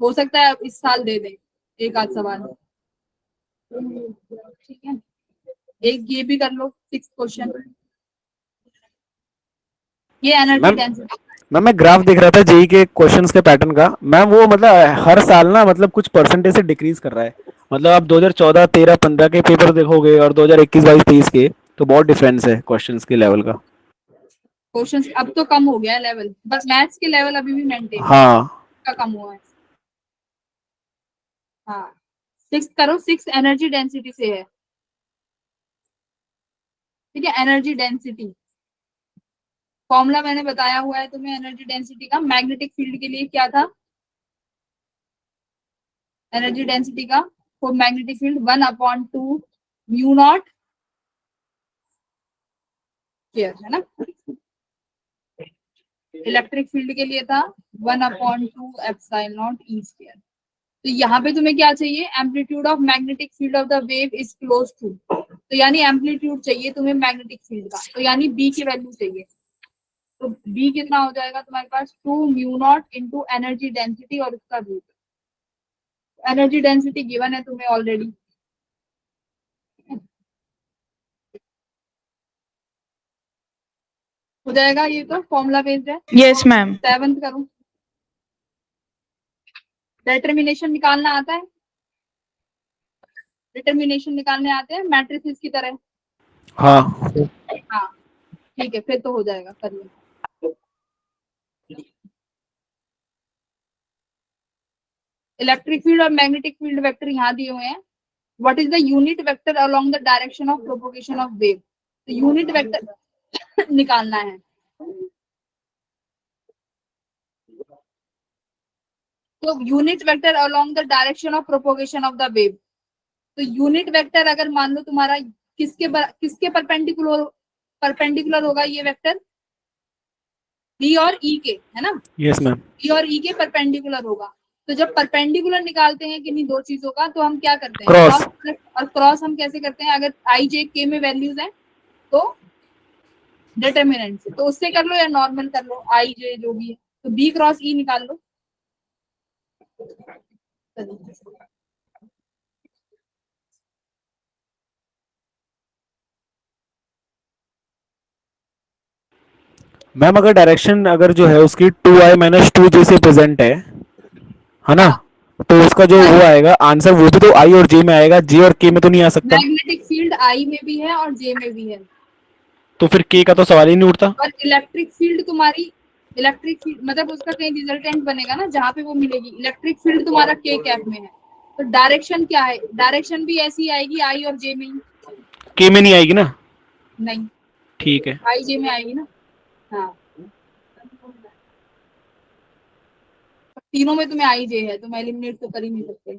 हो सकता है इस साल दे दें एक आध सवाल। ठीक है, एक ये भी कर लो 6 क्वेश्चन, ये एनर्जी मैम डेंसिटी। मैम मैं ग्राफ देख रहा था जेई के क्वेश्चंस के पैटर्न का। मैम वो मतलब हर साल ना मतलब कुछ परसेंटेज से डिक्रीज कर रहा है। मतलब आप 2014, 13, 15 के पेपर देखोगे और 2021, 22, 23 के, तो बहुत डिफरेंस है क्वेश्चंस के लेवल का। क्वेश्चन अब तो कम हो गया है लेवल, बस मैथ्स के लेवल अभी भी मेंटेन हाँ का कम हुआ है। हाँ, 6 करो, 6 एनर्जी डेंसिटी से है। ठीक है, एनर्जी डेंसिटी फॉर्मूला मैंने बताया हुआ है तुम्हें एनर्जी डेंसिटी का। मैग्नेटिक फील्ड के लिए क्या था एनर्जी डेंसिटी का for magnetic field 1/2 mu naught square, है ना। इलेक्ट्रिक फील्ड के लिए था 1/2 एप्सिलॉन नॉट ई स्क्वायर। तो यहाँ पे तुम्हें क्या चाहिए, amplitude of magnetic field of the wave is close to, तो यानी एम्पलीट्यूड चाहिए तुम्हें मैग्नेटिक फील्ड का, तो यानी बी की वैल्यू चाहिए। तो बी कितना हो जाएगा तुम्हारे पास 2 mu naught into energy density और उसका रूट। एनर्जी डेंसिटी गिवन है तुम्हें ऑलरेडी। हो जाएगा, ये तो फॉर्मूला बेस्ड है। Yes, ma'am. 7th करूं, डिटर्मिनेशन निकालना आता है, डिटर्मिनेशन निकालने आते हैं मैट्रिसेस की तरह। हाँ हाँ ठीक है, फिर तो हो जाएगा, करिए। इलेक्ट्रिक फील्ड और मैग्नेटिक फील्ड वेक्टर यहाँ दिए हुए हैं। What is the unit vector along the direction of propagation of wave, तो यूनिट वेक्टर निकालना है। तो unit vector along the direction of propagation of the wave, तो यूनिट वेक्टर अगर मान लो तुम्हारा किसके परपेंडिकुलर होगा ये वेक्टर, बी और ई के, है ना। Yes ma'am. बी और ई के परपेंडिकुलर होगा। तो जब परपेंडिकुलर निकालते हैं किन्हीं दो चीजों का, तो हम क्या करते हैं, क्रॉस। और क्रॉस हम कैसे करते हैं, अगर आई जे के में वैल्यूज हैं तो डिटर्मिनेंट से, तो उससे कर लो या नॉर्मल कर लो, आई जे जो भी है, तो बी क्रॉस ई निकाल लो। मैम अगर डायरेक्शन अगर जो है उसकी 2i माइनस 2j से प्रेजेंट है ना, तो उसका जो वो आएगा आंसर वो भी तो i और j में आएगा, j और k में तो नहीं आ सकता। मैग्नेटिक फील्ड आई में भी है और जे में भी है, तो फिर k का तो सवाल ही नहीं उठता। और इलेक्ट्रिक फील्ड तुम्हारी, इलेक्ट्रिक फील्ड मतलब उसका कहीं रिजल्टेंट बनेगा ना जहाँ पे वो मिलेगी, इलेक्ट्रिक फील्ड तुम्हारा के कैप में है, तो डायरेक्शन क्या है, डायरेक्शन भी ऐसी आएगी आई और जे में ही। k में नहीं आएगी ना। नहीं, ठीक है। आई जे में आएगी ना। हाँ, तीनों में तुम्हें आई जे है, तुम एलिमिनेट तो कर ही नहीं सकते।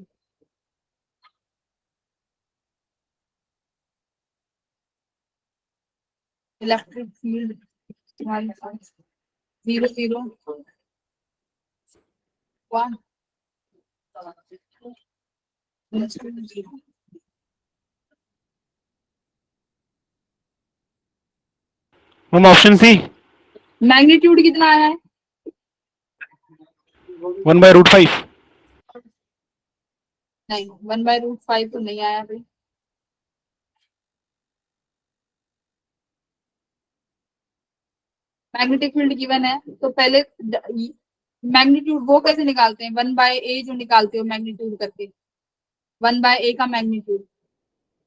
इलेक्ट्रिक फील्ड तुम्हारी 0 0 1 मैम ऑप्शन सी। मैग्नीट्यूड कितना आया है, 1/√5। नहीं 1/√5 तो नहीं आया भाई। मैग्नेटिक फील्ड गिवन है तो पहले मैग्नीट्यूड वो कैसे निकालते हैं, 1/a जो निकालते हो मैग्नीट्यूड करके, 1/a का मैग्नीट्यूड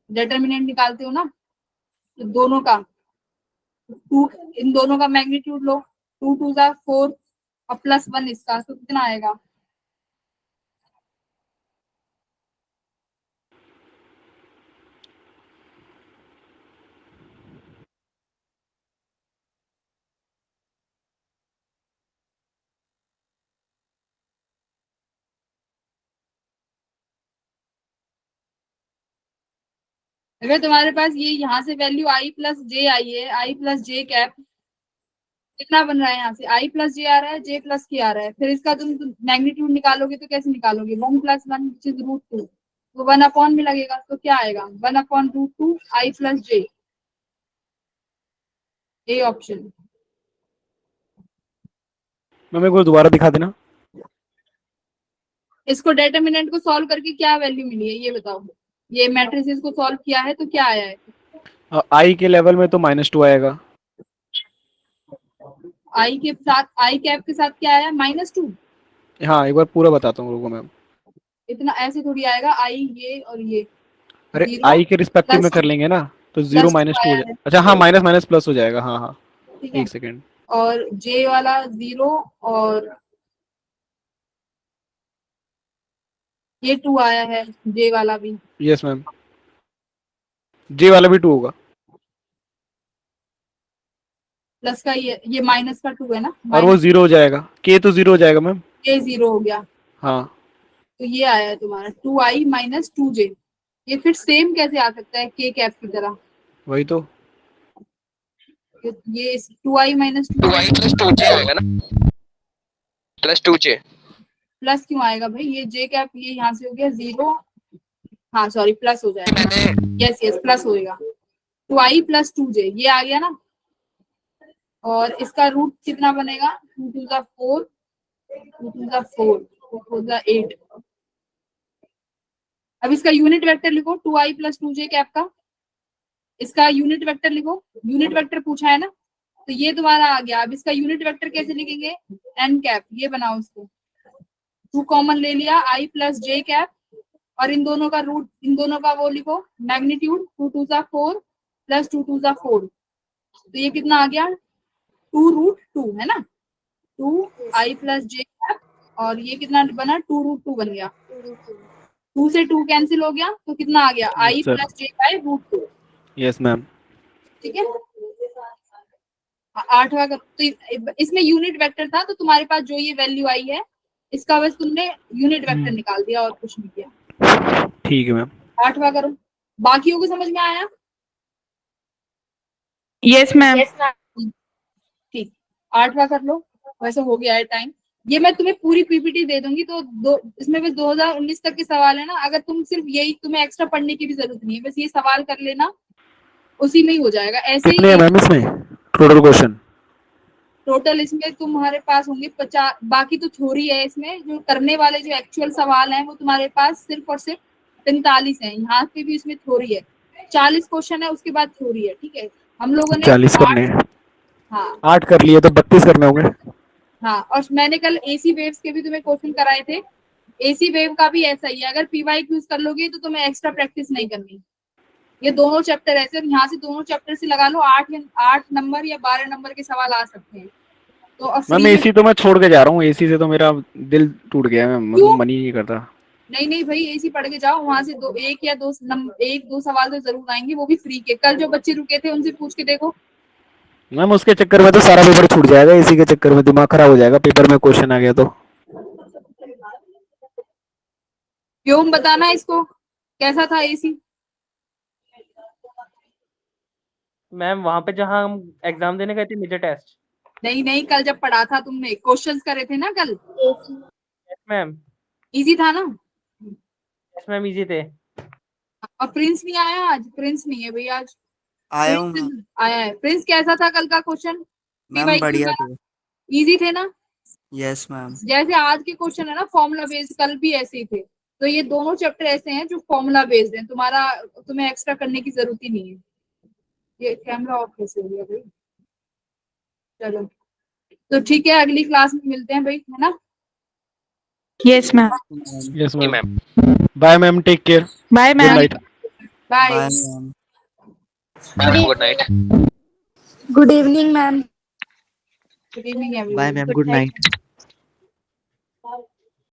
डिटर्मिनेंट निकालते हो ना, तो दोनों का इन दोनों का मैग्नीट्यूड लो, 2 2 4 और +1 इसका, तो कितना आएगा, अगर तुम्हारे पास ये यहाँ से वैल्यू i प्लस जे आई है, i प्लस जे कैप कितना बन रहा है, यहाँ से i प्लस जे आ रहा है, j प्लस के आ रहा है, फिर इसका तुम मैग्नीट्यूड निकालोगे तो कैसे निकालोगे, 1 + 1 विच इज √2, तो 1/, में लगेगा, तो क्या आएगा 1/√2 i plus J, A option. Ma'am एक बार दोबारा दिखा देना। इसको डिटर्मिनेंट को सॉल्व करके क्या वैल्यू मिली है ये बताओ, ये मैट्रिसेस को सॉल्व किया है तो क्या आया है, i के लेवल में तो -2 आएगा। आई के साथ, आई कैप के साथ क्या आया, -2। हाँ एक बार पूरा बताता हूँ रुको मैम। इतना ऐसे थोड़ी आएगा, आई ये और ये, अरे 0 i के रिस्पेक्टिव में प्लस कर लेंगे ना, तो 0 +2 -2 हो आया जाएगा। है, अच्छा हाँ माइनस माइनस प्लस हो जाएगा। हाँ हाँ ठीक है, एक सेकेंड। और जे वाला 0 और ये 2 आया है, जे वाला भी। यस मैम, j वाला भी 2 होगा। प्लस का ये माइनस का 2 है ना, और वो 0 हो जाएगा, k तो 0 हो जाएगा मैम। ये 0 हो गया, हाँ तो ये आया तुम्हारा 2i माइनस 2j। ये फिर सेम कैसे आ सकता है k कैप की तरह? वही तो। ये 2i minus 2i plus 2j आएगा ना, प्लस 2j। प्लस क्यों आएगा भाई? ये j कैप ये यहाँ से हो गया 0, हाँ सॉरी प्लस हो जाएगा, यस यस प्लस होएगा, 2i प्लस 2j ये आ गया ना। और इसका रूट कितना बनेगा? 2 to the 4, 2 to the 4, 2 to the 8। अब इसका यूनिट वेक्टर लिखो 2i प्लस 2j कैप का, इसका यूनिट वेक्टर लिखो, यूनिट वेक्टर पूछा है ना, तो ये तुम्हारा आ गया। अब इसका यूनिट वेक्टर कैसे लिखेंगे? n कैप, ये बनाओ इसको, 2 कॉमन ले लिया i प्लस j कैप, और इन दोनों का रूट, इन दोनों का वो लिखो magnitude, 2 to the 4 plus 2 to the 4, तो ये कितना आ गया? 2√2 है ना, 2i प्लस j कैप, और ये कितना बना? 2√2 बन गया, 2 से 2 कैंसिल हो गया, तो कितना आ गया? i sir. Plus j by √2। Yes ma'am. ठीक है, 8वां का, तो इसमें यूनिट वेक्टर था, तो तुम्हारे पास जो ये वैल्यू आई है इसका बस तुमने यूनिट वेक्टर निकाल दिया और कुछ नहीं किया। ठीक है मैम। 8वां करो, बाकियों को समझ में आया? Yes, ma'am. Yes ma'am. ठीक, 8वां कर लो, वैसे हो गया है टाइम। ये मैं तुम्हें पूरी पीपीटी दे दूंगी, तो इसमें बस 2019 तक के सवाल है ना, अगर तुम सिर्फ यही, तुम्हें एक्स्ट्रा पढ़ने की भी जरूरत नहीं है, बस ये सवाल कर लेना, उसी में ही हो जाएगा। ऐसे कितने है ही मैम इसमें टोटल क्वेश्चन? टोटल इसमें तुम्हारे पास होंगे 50, बाकी तो थ्योरी है। इसमें जो करने वाले जो एक्चुअल सवाल हैं वो तुम्हारे पास सिर्फ और सिर्फ 45 है। यहाँ पे भी इसमें थ्योरी है, 40 क्वेश्चन है, उसके बाद थ्योरी है। ठीक है, हम लोगों ने 40 करने हैं। हाँ 8 कर लिए तो 32 करने होंगे। हाँ, और मैंने कल एसी वेव्स के भी तुम्हें क्वेश्चन कराए थे, एसी वेव का भी ऐसा ही है, अगर पीवाई क्यूज कर लोगे तो तुम्हें एक्स्ट्रा प्रैक्टिस नहीं करनी। ये दोनों चैप्टर ऐसे, और यहाँ से दोनों चैप्टर से लगा लो 8 नंबर या 12 नंबर के सवाल आ सकते हैं। तो और मैम free में- एसी तो मैं छोड़ के जा रहा हूँ, एसी से तो मेरा दिल टूट गया है मैम, क्यों? मन ही नहीं करता। नहीं भाई, एसी पढ़ के जाओ, वहां से एक दो सवाल तो जरूर आएंगे, वो भी फ्री के। कल जो बच्चे रुके थे उनसे पूछ के देखो। मैम उसके चक्कर में तो सारा पेपर छूट जाएगा, एसी के चक्कर में दिमाग खराब हो जाएगा, पेपर में क्वेश्चन आ गया तो। व्योम बताना इसको कैसा था एसी? मैम वहाँ पे जहाँ हम एग्जाम देने गए थे मेजर टेस्ट। नहीं, कल जब पढ़ा था तुमने, क्वेश्चंस करे थे ना कल, यस मैम। इजी था ना? यस मैम इजी थे। और प्रिंस नहीं आया आज? प्रिंस नहीं है भैया आज। आया हूँ प्रिंस मैम। आया है। प्रिंस कैसा था कल का क्वेश्चन? मैम बढ़िया थे। इजी थे ना? Yes ma'am. जैसे आज के क्वेश्चन है ना फॉर्मूला बेस्ड, कल भी ऐसे ही थे। तो ये दोनों चैप्टर ऐसे हैं जो फॉर्मूला बेस्ड हैं, तुम्हें एक्स्ट्रा करने की जरूरत ही नहीं है। ये कैमरा ऑफ कैसे हो गया भाई? चलो तो ठीक है, अगली क्लास में मिलते हैं भाई, है ना? Yes, ma'am. यस जी ma'am. Ma'am. Bye ma'am, take care, Bye, good ma'am. Night. Bye. Bye ma'am. Good night. Good evening ma'am. Good evening bye ma'am, good night.